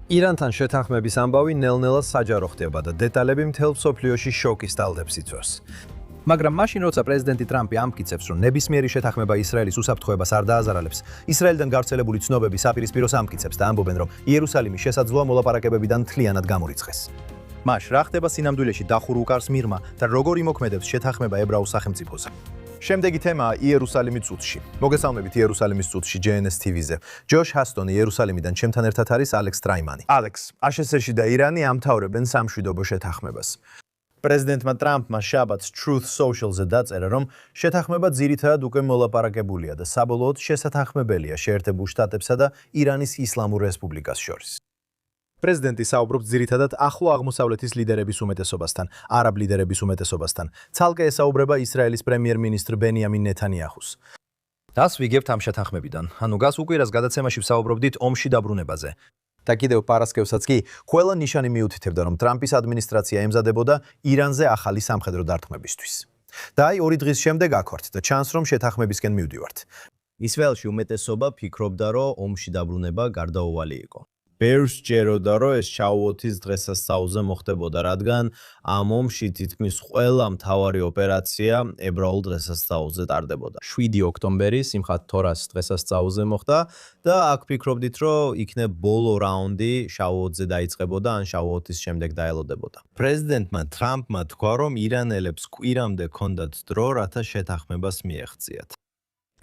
ირანთან შეთანხმების ამბავი ნელ-ნელა საჯარო ხდება და დეტალები მთელ მსოფლიოში შოკის ტალდებს იწვევს. მაგრამ მაშინ როცა პრეზიდენტი ტრამპი ამტკიცებს, რომ ნებისმიერი შეთანხმება ისრაელის უსაფრთხოებას არ დააზარალებს, ისრაელიდან გავრცელებული ცნობები საპირისპიროს ამტკიცებს და ამბობენ, რომ იერუსალიმი შესაძლოა მოლაპარაკებებიდან მთლიანად გამორიცხეს. მაშ რა ხდება სინამდვილეში დახურ უკარს მირმა და როგორ იმოქმედებს შეთანხმება ებრაულ სახელმწიფოზე? შემდეგი თემაა იერუსალიმის წუთში. მოგესალმებით იერუსალიმის წუთში JNS TV-ზე. ჯოშ ჰასტონი იერუსალიმიდან ჩემთან ერთად არის ალექს ტრაიმანი. ალექს, ASHS-ში და ირანი ამთავრებენ სამშვიდობო შეთანხმებას. პრეზიდენტმა ტრამპმა შაბათს Truth Social-ზე დაწერა, რომ შეთანხმება ძირითადად უკვე მოლაპარაკებულია და საბოლოოდ შესათანხმებელია შეერთებულ შტატებსა და ირანის ისლამურ რესპუბლიკას შორის. პრეზიდენტი საუბრობს ძირითადად ახლო აღმოსავლეთის ლიდერების უმეტესობასთან, არაბ ლიდერების უმეტესობასთან. ცალკე ესაუბრება ისრაელის პრემიერ-მინისტრ ბენიამინ ნეთანიაჰუს. დას ვიგებთ ამ შეთანხმებიდან. ანუ გას უკვირას გადაცემაში ვსაუბრობდით ომში დაბრუნებაზე. და კიდევ პარასკევსაც კი ყველა ნიშანი მიუთითებდა, რომ ტრამპის ადმინისტრაცია ემზადებოდა ირანზე ახალი სამხედრო დარტყმებისთვის. და აი 2 დღის შემდეგ აქ ვართ და ჩანს, რომ შეთანხმებისკენ მივდივართ. ისრაელში უმეტესობა ფიქრობდა, რომ ომში დაბრუნება გარდაუვალი იყო. ბერს ჯეროდა, რომ ეს შავოთის დღესასწაულზე მოხდებოდა, რადგან ამ ომში თითქმის ყველა მთავარი ოპერაცია ებრაულ დღესასწაულზე ტარდებოდა. 7 ოქტომბერი სიმხათ თორას დღესასწაულზე მოხდა და აქ ფიქრობდით, რომ იქნებ ბოლო რაუნდი შავოთზე დაიწყებოდა ან შავოთის შემდეგ დაელოდებოდა. პრეზიდენტმა ტრამპმა თქვა, რომ ირანელებს კვირამდე ჰქონდათ დრო, რათა შეთანხმებას მიეღწიათ.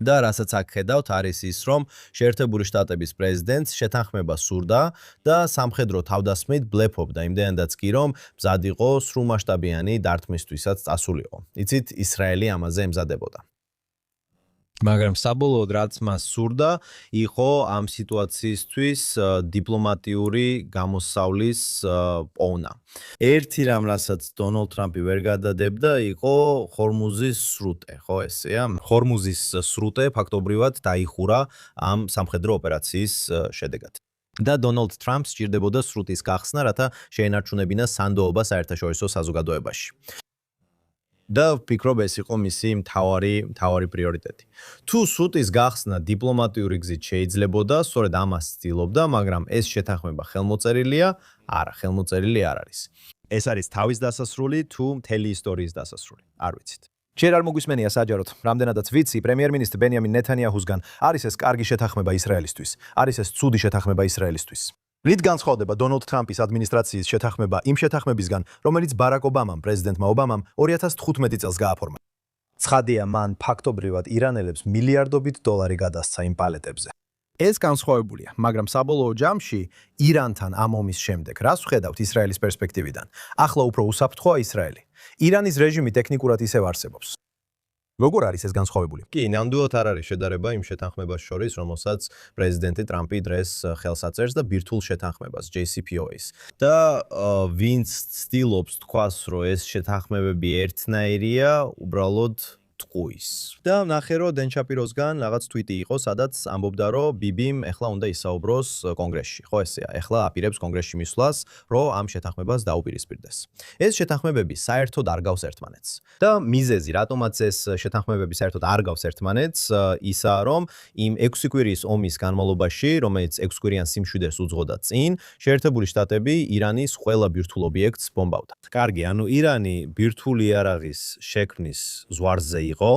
და რასაც აქ ხედავთ არის ის, რომ შეერთებული შტატების პრეზიდენტს შეთანხმება სურდა და სამხედრო თავდასხმით ბლეფობდა, იმდენადაც კი რომ მზად იყო სრულმასშტაბიანი დარტყმისთვისაც წასულიყო. იცით, ისრაელი ამაზე ემზადებოდა. მაგრამ საბოლოოდ რაც მას სურდა, იყო ამ სიტუაციისთვის დიპლომატიური გამოსავლის პოვნა. ერთი რამ, რასაც დონალდ ტრამპი ვერ გადადებდა, იყო ჰორმუზის სრუტე, ხო ესეა? ჰორმუზის სრუტე ფაქტობრივად დაიხურა ამ სამხედრო ოპერაციის შედეგად. და დონალდ ტრამპს სჭირდებოდა სრუტის გახსნა, რათა შეენარჩუნებინა სანდოობა საერთაშორისო საზოგადოებაში. და ვფიქრობ, ეს იყო მისი მთავარი პრიორიტეტი. თუ სრუტის გახსნა დიპლომატიური გზით შეიძლებოდა, სწორედ ამას ცდილობდა, მაგრამ ეს შეთანხმება ხელმოწერილია? არა, ხელმოწერილი არ არის. ეს არის თავის დასასრული თუ მთელი ისტორიის დასასრული? არ ვიცით. ჯერ არ მოგვისმენია საჯაროდ, რამდენადაც ვიცი, პრემიერ-მინისტრ ბენიამინ ნეთანიაჰუსგან არის ეს კარგი შეთანხმება ისრაელისთვის, არის ეს ცუდი შეთანხმება ისრაელისთვის. რით განსხვავდება დონალდ ტრამპის ადმინისტრაციის შეთანხმება იმ შეთანხმებისგან, რომელიც ბარაკ ობამამ, პრეზიდენტმა ობამამ 2015 წელს გააფორმა. ცხადია, მან ფაქტობრივად ირანელებს მილიარდობით დოლარი გადასცა იმ პალეტებზე. ეს განსხვავებულია, მაგრამ საბოლოო ჯამში ირანთან ამ ომის შემდეგ რას ვხედავთ ისრაელის პერსპექტივიდან? ახლა უფრო უსაფრთხოა ისრაელი. ირანის რეჟიმი ტექნიკურად ისევ არსებობს. როგორ არის ეს განსხვავებული? კი, ნამდვილად არ არის შედარება იმ შეთანხმებას შორის, რომელსაც პრეზიდენტი ტრამპი დღეს ხელს აწერს და ბირთვულ შეთანხმებას JCPOA-ს. და ვინც ცდილობს თქვას, რომ ეს შეთანხმებები ერთნაირია, უბრალოდ ტყუის. და ნახე, რომ დენ შაპიროსგან რაღაც tweet-ი იყო, სადაც ამბობდა, რომ ბიბიმ ეხლა უნდა ისაუბროს კონგრესში. ხო ესეა, ეხლა აპირებს კონგრესში მისვლას, რომ ამ შეთანხმებას დაუპირისპირდეს. ეს შეთანხმებები საერთოდ არ გავს ერთმანეთს. და მიზეზი, რატომაც ეს შეთანხმებები საერთოდ არ გავს ერთმანეთს, ისაა, რომ იმ 6 კვირის ომის განმავლობაში, რომელიც 6 კვირიან სიმშვიდეს უძღოდა წინ, შეერთებული შტატები ირანის ყველა ბირთვულ ობიექტს ბომბავდა. კარგი, ანუ ირანი ბირთვული იარაღის შექმნის ზვარზე იყო,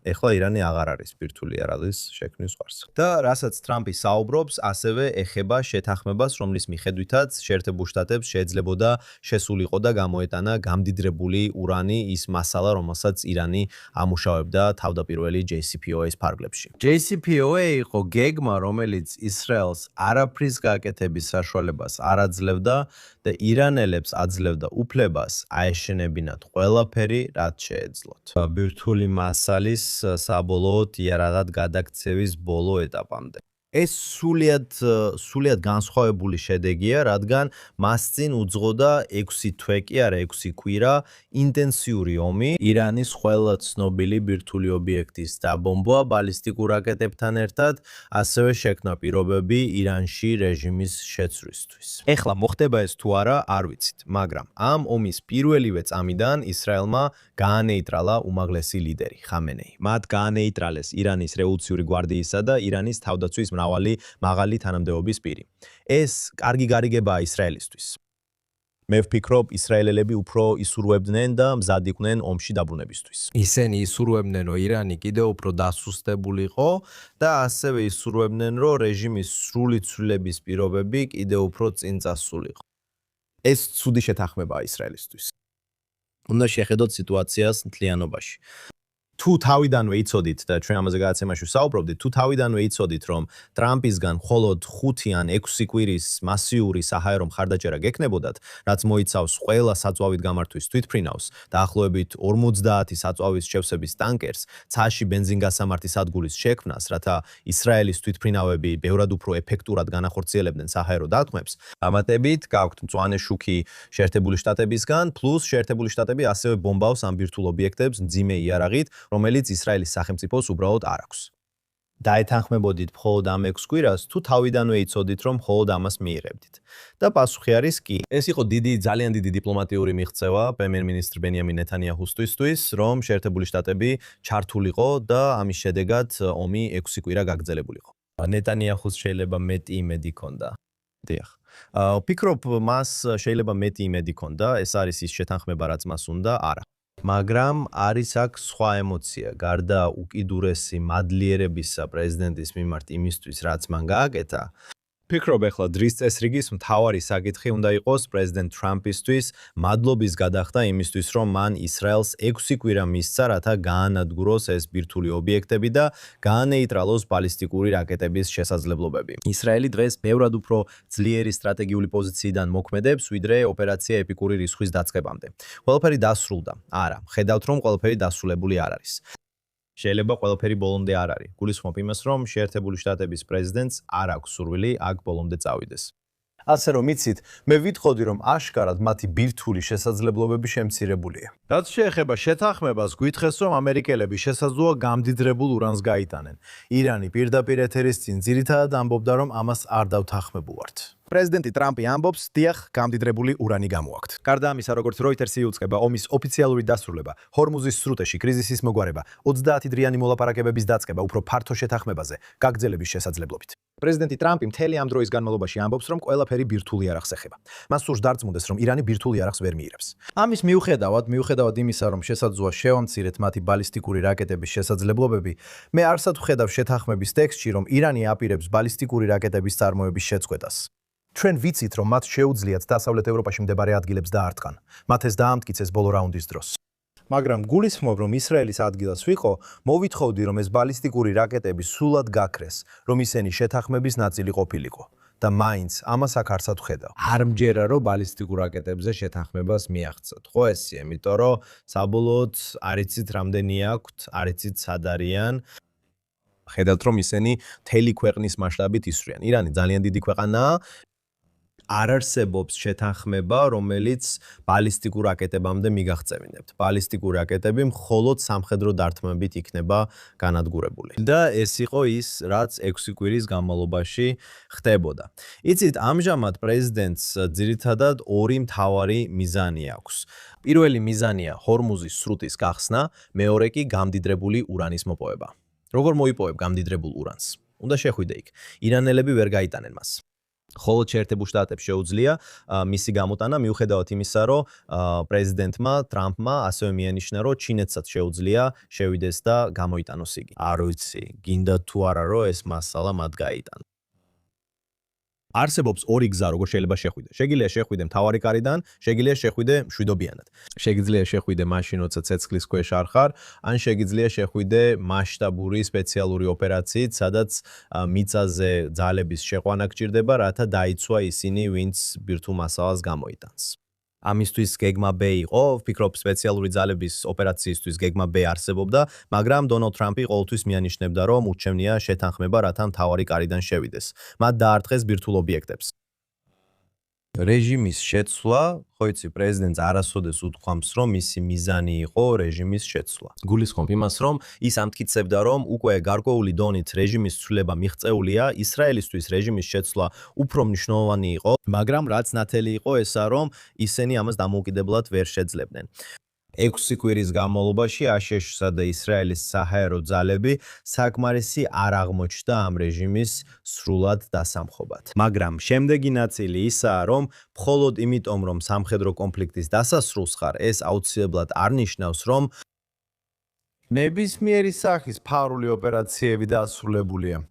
ეხლა ირანი აღარ არის ბირთვული იარაღის შექმნის ზღვარზე. და რასაც ტრამპი საუბრობს, ასევე ეხება შეთანხმებას, რომლის მიხედვითაც შეერთებულ შტატებს შეიძლებოდა შესულიყო და გამოეტანა გამდიდრებული ურანი, ის მასალა, რომელსაც ირანი ამუშავებდა თავდაპირველი JCPOA-ის ფარგლებში. JCPOA იყო გეგმა, რომელიც ისრაელს არაფრის გაკეთების საშუალებას არ აძლევდა და ირანელებს აძლევდა უფლებას აეშენებინათ ყველაფერი, რაც შეეძლოთ. ბირთვული მასალის საბოლოოდ იარაღად გადაქცევის ბოლო ეტაპამდე. ეს სულიად განსხვავებული შედეგია, რადგან მას წინ უძღოდა 6 თვე კი არა 6 კვირა ინტენსიური ომი ირანის ყველა ცნობილი ბირთვული ობიექტის დაბომბვა ბალისტიკურ რაკეტებთან ერთად, ასევე შექმნა პირობები ირანში რეჟიმის შეცვლისთვის. ეხლა მოხდება ეს თუ არა, არ ვიცით, მაგრამ ამ ომის პირველივე წამიდან ისრაელმა გაანეიტრალა უმაღლესი ლიდერი ხამენეი. მათ გაანეიტრალეს ირანის რევოლუციური გვარდიისა და ირანის თავდაცვის მრავალი მაღალი თანამდებობის პირი. ეს კარგი გარიგებაა ისრაელისთვის. მე ვფიქრობ, ისრაელელები უფრო ისურვებდნენ და მზად იყვნენ ომში დაბრუნებისთვის. ისინი ისურვებდნენ, რომ ირანი კიდევ უფრო დასუსტებულიყო და ასევე ისურვებდნენ, რომ რეჟიმის სრული ცვლილების პირობები კიდევ უფრო წინ წასულიყო. ეს ცუდი შეთანხმებაა ისრაელისთვის. უნდა შეხედოთ სიტუაციას მთლიანობაში. თუ თავიდანვე იცოდით და ჩვენ ამაზე გადაცემაში ვსაუბრობდით, თუ თავიდანვე იცოდით, რომ ტრამპისგან მხოლოდ 5 ან 6 კვირის მასიური საჰაერო მხარდაჭერა გექნებოდათ, რაც მოიცავს ყველა საწვავით გამართვის თვითფრინავს, დაახლოებით 50 საწვავის შევსების ტანკერს, ცაში ბენზინგასამართი სადგურის შექმნას, რათა ისრაელის თვითფრინავები ბევრად უფრო ეფექტურად განახორციელებდნენ საჰაერო დათმებს, ამატებით გაქვთ მწვანე შუქი შეერთებული შტატებისგან, პლუს შეერთებული შტატები ასევე ბომბავს ამ ბირთვულ ობიექტებს მძიმე იარაღით, რომელიც ისრაელის სახელმწიფოს უბრალოდ არ აქვს. დაეთანხმებოდით მხოლოდ ამ 6 კვირას, თუ თავიდანვე იცოდით, რომ მხოლოდ ამას მიიღებდით. და პასუხი არის კი. ეს იყო ძალიან დიდი დიპლომატიური მიღწევა პრემიერ-მინისტრ ბენიამინ ნეთანიაჰუსთვის, რომ შეერთებული შტატები ჩართულიყო და ამის შედეგად ომი 6 კვირა გაგრძელებულიყო. ნეთანიაჰუს შეიძლება მეტი იმედი ჰქონდა. დიახ. ვფიქრობ, მას შეიძლება მეტი იმედი ჰქონდა, ეს არის ის შეთანხმება, რაც მას უნდა, არა. მაგრამ არის აქ სხვა ემოცია, გარდა უკიდურესი მადლიერებისა პრეზიდენტის მიმართ იმისთვის, რაც მან გააკეთა. ვფიქრობ, ახლა დრის წესრიგის მთავარი საკითხი უნდა იყოს პრეზიდენტ ტრამპისთვის მადლობის გადახდა იმისთვის, რომ მან ისრაელს 6 კვირა მისცა, რათა გაანადგუროს ეს ბირთვული ობიექტები და გაანეიტრალოს ბალისტიკური რაკეტების შესაძლებლობები. ისრაელი დღეს ბევრად უფრო ძლიერი სტრატეგიული პოზიციიდან მოქმედებს, ვიდრე ოპერაცია ეპიკური რისხვის დაწყებამდე. ყველაფერი დასრულდა. არა, ხედავთ, რომ ყველაფერი დასრულებული არ არის. შეიძლება ყველაფერი ბოლომდე არ არის. გულისხმობ იმას, რომ შეერთებული შტატების პრეზიდენტს არ აქვს სურვილი აქ ბოლომდე წავიდეს. ასე რომ იცით, მე ვიტყოდი, რომ აშკარად მათი ბირთვული შესაძლებლობები შემცირებულია. რაც შეეხება შეთანხმებას, გითხრეს, რომ ამერიკელები შესაძლოა გამდიდრებულ ურანს გაიტანენ. ირანი პირდაპირ ეთერის წინ ძირითადად ამბობდა, რომ ამას არ დავთანხმებულვართ. პრეზიდენტი ტრამპი ამბობს, დიახ, გამდიდრებული ურანი გამოაქვთ. გარდა ამისა, როგორც Reuters-ი იუწყება, ომის ოფიციალური დასრულება, ჰორმუზის სრუტეში კრიზისის მოგვარება, 30 დრიანი მოლაპარაკებების დაწყება უფრო ფართო შეთანხმებაზე, გაგრძელების შესაძლებლობით. პრეზიდენტი ტრამპი მთელი ამ დროის განმავლობაში ამბობს, რომ ყველაფერი ბირთვული იარაღს ეხება. მას სურს დარწმუნდეს, რომ ირანი ბირთვულ იარაღს ვერ მიიღებს. ამის მიუხედავად იმისა, რომ შესაძლოა შეონცირეთ მათი ბალისტიკური რაკეტების შესაძლებლობები, მე არსად ვხედავ შეთანხმების ტექსტში, რომ ირანი აპირებს ბალისტიკური რაკეტების წარმოების შეწყვეტას. ჩვენ ვიცით, რომ მათ შეუძლიათ დასავლეთ ევროპაში მდებარე ადგილებს დაარტყან. მათ ეს დაამტკიცეს ბოლო რაუნდის დროს. მაგრამ გულისხმობ, რომ ისრაელის ადგილას ვიყო, მოვითხოვდი, რომ ეს ბალისტიკური რაკეტები სულად გაქრეს, რომ ისინი შეთანხმების ნაწილი ყოფილიყო. და მაინც ამას აქ არსად ვხედავ. არ მჯერა, რომ ბალისტიკურ რაკეტებზე შეთანხმებას მიაღწევთ. ხო ესეა, იმიტომ რომ საბოლოოდ არ იცით რამდენი აქვთ, არ იცით სად არიან. ხედავთ, რომ ისინი მთელი ქვეყნის მასშტაბით ისვრიან. ირანი ძალიან დიდი ქვეყანაა. არ არსებობს შეთანხმება, რომელიც ბალისტიკურ რაკეტებამდე მიგაღწევინებთ. ბალისტიკური რაკეტები მხოლოდ სამხედრო დარტყმებით იქნება განადგურებული. და ეს იყო ის, რაც 6 კვირის განმავლობაში ხდებოდა. იცით, ამჟამად პრეზიდენტს ძირითადად ორი მთავარი მიზანი აქვს. პირველი მიზანია ჰორმუზის სრუტის გახსნა, მეორე კი გამდიდრებული ურანის მოპოვება. როგორ მოიპოვებ გამდიდრებულ ურანს? უნდა შეხვიდე იქ. ირანელები ვერ გაიტანენ მას. ხოლო შეერთებულ შტატებს შეუძლია მისი გამოტანა, მიუხედავად იმისა, რომ პრეზიდენტმა ტრამპმა ასევე მიანიშნა, რომ ჩინეთსაც შეუძლია შევიდეს და გამოიტანოს იგი. არ ვიცი, გინდა თუ არა, რომ ეს მასალა მათ გაიტანოს. არსებობს ორი გზა, როგორ შეიძლება შეხვიდე. შეგიძლია შეხვიდე მთავარი კარიდან, შეგიძლია შეხვიდე მშვიდობიანად. შეგიძლია შეხვიდე მაშინ, როცა ცეცხლის ქვეშ არ ხარ, ან შეგიძლია შეხვიდე მასშტაბური სპეციალური ოპერაციით, სადაც მიწაზე ძალების შეყვანა გჭირდება, რათა დაიცვა ისინი, ვინც ბირთვულ მასალას გამოიტანს. ამისთვის გეგმა B იყო, ვფიქრობ სპეციალური ძალების ოპერაციისთვის გეგმა B არსებობდა, მაგრამ დონალდ ტრამპი ყოველთვის მიანიშნებდა, რომ ურჩევნია შეთანხმება, რათა მთავარი კარიდან შევიდეს. მათ დაარტყეს ბირთვულ ობიექტებს. რეჟიმის შეცვლა, ხო იცი, პრეზიდენტს არასოდეს უთქვამს, რომ მისი მიზანი იყო რეჟიმის შეცვლა. გულისხმობ იმას, რომ ის ამტკიცებდა, რომ უკვე გარკვეული დონით რეჟიმის ცვლილება მიღწეულია, ისრაელისთვის რეჟიმის შეცვლა უფრო მნიშვნელოვანი იყო, მაგრამ რაც ნათელი იყო ესა, რომ ისინი ამას დამოუკიდებლად ვერ შეძლებდნენ. 6 კვირის განმავლობაში აშშ-სა და ისრაელის საჰაერო ძალები საკმარისი არ აღმოჩნდა ამ რეჟიმის სრულად დასამხობად. მაგრამ შემდეგი ნაწილი ისაა, რომ მხოლოდ იმიტომ, რომ სამხედრო კონფლიქტის დასასრულს ხარ, ეს აუცილებლად არ ნიშნავს, რომ ნებისმიერი სახის ფარული ოპერაციები დასრულებულია.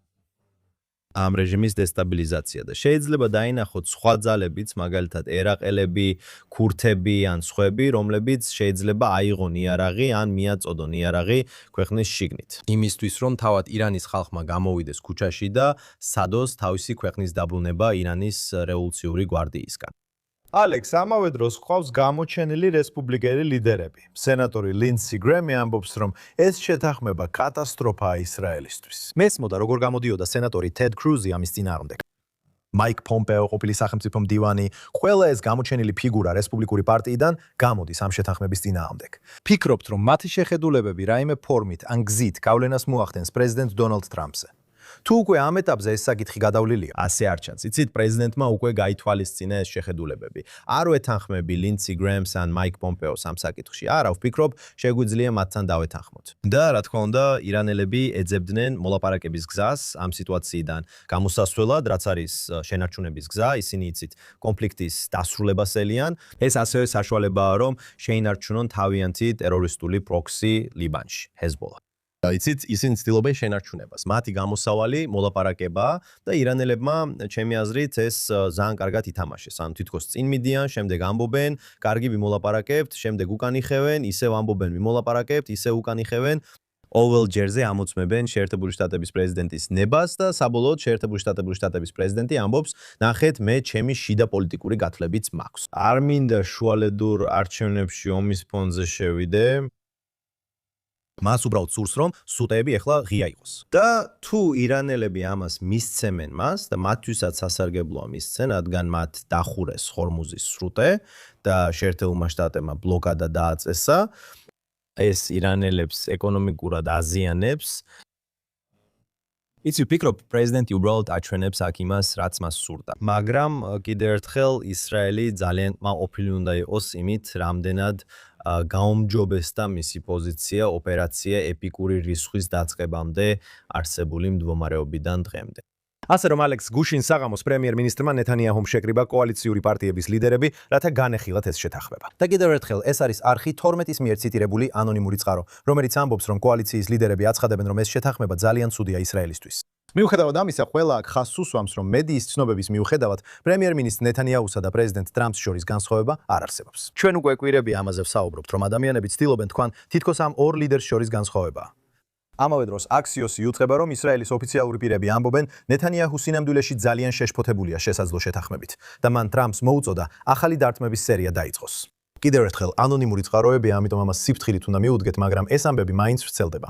ამ რეჟიმის დესტაბილიზაცია და შეიძლება დაინახოთ სხვა ძალებიც, მაგალითად ერაყელები, ქურთები ან სხვები, რომლებიც შეიძლება აიღონ იარაღი ან მიაწოდონ იარაღი ქვეყნის შიგნით. იმისთვის, რომ თავად ირანის ხალხმა გამოვიდეს ქუჩაში და სადოს თავისი ქვეყნის დაბრუნება ირანის რევოლუციური გვარდიისგან. ალექს, ამავე დროს ყავს გამოჩენილი რესპუბლიკელი ლიდერები. სენატორი ლინდსი გრემი ამბობს, რომ ეს შეთანხმება კატასტროფაა ისრაელისთვის. მესმოდა, როგორ გამოდიოდა სენატორი ტედ კრუზი ამის წინააღმდეგ. მაიკ პომპეო, ყოფილი სახელმწიფო მდივანი, ყველა ეს გამოჩენილი ფიგურა რესპუბლიკური პარტიიდან გამოდის ამ შეთანხმების წინააღმდეგ. ფიქრობთ, რომ მათი შეხედულებები რაიმე ფორმით ან გზით გავლენას მოახდენს პრეზიდენტ დონალდ ტრამპზე? თუ უკვე ამ ეტაპზე ეს საკითხი გადავლილია, ასე არ ჩანს. იცით, პრეზიდენტმა უკვე გაითვალისწინა ეს შეხედულებები. არ ვეთანხმები ლინდსი გრემს ან მაიკ პომპეოს ამ საკითხში. არა, ვფიქრობ, შეგვიძლია მათთან დავეთანხმოთ. და რა თქმა უნდა, ირანელები ეძებდნენ მოლაპარაკების გზას ამ სიტუაციიდან გამოსასვლელად, რაც არის შენარჩუნების გზა, ისინი იცით, კონფლიქტის დასრულებას ელიან. ეს ასევე საშუალებაა, რომ შეინარჩუნონ თავიანთი ტერორისტული პროქსი ლიბანში, ჰეზბოლა. იცით, ისინი ცდილობენ შენარჩუნებას. მათი გამოსავალი მოლაპარაკებაა და ირანელებმა, ჩემი აზრით, ეს ძალიან კარგად ითამაშეს. ანუ თითქოს წინ მიდიან, შემდეგ ამბობენ, კარგი ვიმოლაპარაკებთ, შემდეგ უკან იხევენ, ისევ ამბობენ ვიმოლაპარაკებთ, ისევ უკან იხევენ. ოვალ ჯერზე ამოწმებენ შეერთებული შტატების პრეზიდენტის ნებას და საბოლოოდ შეერთებული შტატების პრეზიდენტი ამბობს, ნახეთ, მე ჩემი შიდა პოლიტიკური გათვლებიც მაქვს. არ მინდა შუალედურ არჩევნებში ომის ფონზე შევიდე. მას უბრალოდ სურს, რომ სუტეები ახლა ღია იყოს. და თუ ირანელები ამას მისცემენ მას და მათთვისაც სასარგებლოა მისცენ, რადგან მათ დახურეს ხორმუზის სრუტე და შეერთებულმა შტატებმა ბლოკადა დააწესა, ეს ირანელებს ეკონომიკურად აზიანებს. იცი, ვფიქრობ, პრეზიდენტი უბრალოდ აჩვენებს აქ იმას, რაც მას სურდა. მაგრამ კიდევ ერთხელ ისრაელი ძალიან ყოფილი უნდა იყოს იმით, რამდენად გაუმჯობესდა მისი პოზიცია ოპერაცია ეპიკური რიცხვის დაწყებამდე არსებული მდგომარეობიდან დღემდე. ასე რომ ალექს, გუშინ საღამოს პრემიერ-მინისტრმა ნეთანიაჰუმ შეკრიბა კოალიციური პარტიების ლიდერები, რათა განეხილათ ეს შეთანხმება. და კიდევ ერთხელ, ეს არის არხი 12-ის მიერ ციტირებული ანონიმური წყარო, რომელიც ამბობს, რომ კოალიციის ლიდერები აცხადებენ, რომ ეს შეთანხმება ძალიან ცუდია ისრაელისთვის. მიუხედავად ამისა, ყველა აქ ხაზს უსვამს, რომ მედიის ცნობების მიუხედავად, პრემიერ-მინისტრ ნეთანიაჰუსა და პრეზიდენტ ტრამპს შორის განსხვავება არ არსებობს. ჩვენ უკვე კვირები ამაზე ვსაუბრობთ, რომ ადამიანები ცდილობენ თქვან, თითქოს ამ ორ ლიდერს შორის განსხვავებაა. ამავე დროს აქსიოსი იუწყება, რომ ისრაელის ოფიციალური პირები ამბობენ, ნეთანიაჰუ სინამდვილეში ძალიან შეშფოთებულია შესაძლო შეთანხმებით და მან ტრამპს მოუწოდა ახალი დარტყმების სერია დაიწყოს. კიდევ ერთხელ ანონიმური წყაროები, ამიტომ ამას სიფრთხილით უნდა მიუდგეთ, მაგრამ ეს ამბები მაინც ვრცელდება.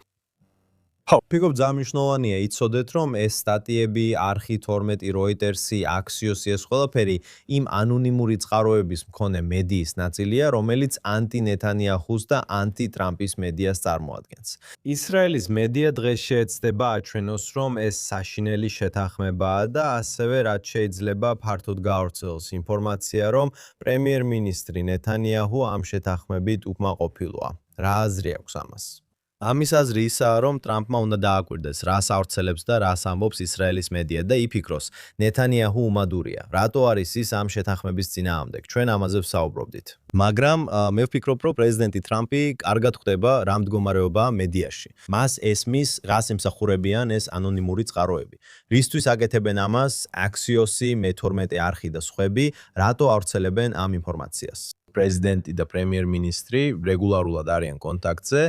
ვფიქრობ, ძალიან მნიშვნელოვანია იცოდეთ, რომ ეს სტატიები, არხი 12, როიტერსი, აქსიოსი, ეს ყველაფერი იმ ანონიმური წყაროების მქონე მედიის ნაწილია, რომელიც ანტი-ნეთანიაჰუს და ანტი-ტრამპის მედიას წარმოადგენს. ისრაელის მედია დღეს შეეცდება აჩვენოს, რომ ეს საშინელი შეთანხმებაა და ასევე რაც შეიძლება ფართოდ გავრცელოს ინფორმაცია, რომ პრემიერ-მინისტრი ნეთანიაჰუ ამ შეთანხმებით უკმაყოფილოა. რა აზრი აქვს ამას? ამის აზრი ისაა, რომ ტრამპმა უნდა დააკვირდეს, რას ავრცელებს და რას ამბობს ისრაელის მედია და იფიქროს, ნეთანიაჰუ უმადურია. რატო არის ის ამ შეთანხმების წინააღმდეგ? ჩვენ ამაზე ვსაუბრობდით. მაგრამ მე ვფიქრობ, რომ პრეზიდენტი ტრამპი კარგად ხვდება რა მდგომარეობაა მედიაში. მას ესმის, რას ემსახურებიან ეს ანონიმური წყაროები. რისთვის აკეთებენ ამას აქსიოსი, მე-12 არხი და სხვები, რატო ავრცელებენ ამ ინფორმაციას? პრეზიდენტი და პრემიერ-მინისტრი რეგულარულად არიან კონტაქტზე.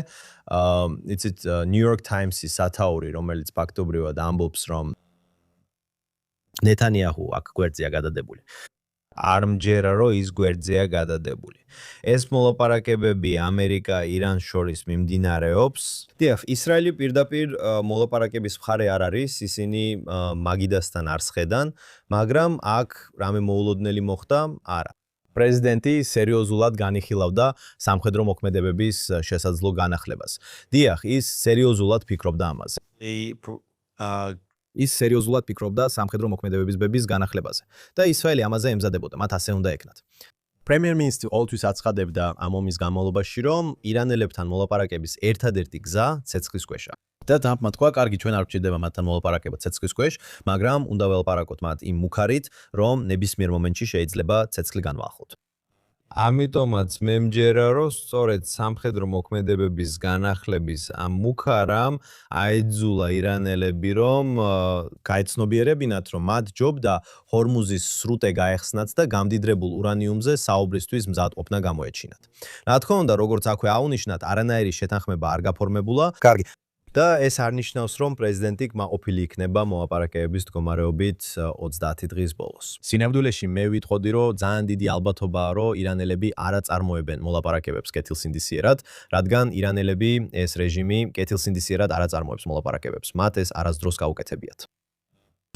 იცით, New York Times-ის სათაური, რომელიც ფაქტობრივად ამბობს, რომ ნეთანიაჰუ აქ გვერდზეა გადადებული. არ მჯერა, რომ ის გვერდზეა გადადებული. ეს მოლაპარაკებები ამერიკა-ირანს შორის მიმდინარეობს. დიახ, ისრაელი პირდაპირ მოლაპარაკების მხარე არ არის, ისინი მაგიდასთან არ სხედან, მაგრამ აქ რამე მოულოდნელი მოხდა? არა. პრეზიდენტი სერიოზულად განიხილავდა სამხედრო მოქმედებების შესაძლო განახლებას. დიახ, ის სერიოზულად ფიქრობდა ამაზე. ის სერიოზულად ფიქრობდა სამხედრო მოქმედებების განახლებაზე და ისრაელი ამაზე ემზადებოდა, მათ ასე უნდა ეკნათ. პრემიერ-მინისტრი ყოველთვის აცხადებდა ამ ომის განმავლობაში, რომ ირანელებთან მოლაპარაკების ერთადერთი გზა ცეცხლის ქვეშა. და დაამტკიცა თქვა, კარგი, ჩვენ არ გვჭირდება მათთან მოლაპარაკება ცეცხლის ქვეშ, მაგრამ უნდა ველაპარაკოთ მათ იმ მუქარით, რომ ნებისმიერ მომენტში შეიძლება ცეცხლი განვაახლოთ. ამიტომაც მე მჯერა, რომ სწორედ სამხედრო მოქმედებების განახლების ამ მუქარამ აიძულა ირანელები, რომ გაეცნობიერებინათ, რომ მათ ჯობდა ჰორმუზის სრუტე გაეხსნათ და გამდიდრებულ ურანიუმზე საუბრისთვის მზად ყოფნა გამოეჩინათ. რა თქმა უნდა, როგორც აქვე აუნიშნათ, არანაირი შეთანხმება არ გაფორმებულა. კარგი. და ეს არ ნიშნავს, რომ პრეზიდენტი კმაყოფილი იქნება მოლაპარაკებების მდგომარეობით 30 დღის ბოლოს. სინამდვილეში მე ვიტყოდი, რომ ძალიან დიდი ალბათობაა, რომ ირანელები არ აწარმოებენ მოლაპარაკებებს კეთილსინდისიერად, რადგან ირანელები ეს რეჟიმი კეთილსინდისიერად არ აწარმოებს მოლაპარაკებებს. მათ ეს არასდროს გაუკეთებიათ.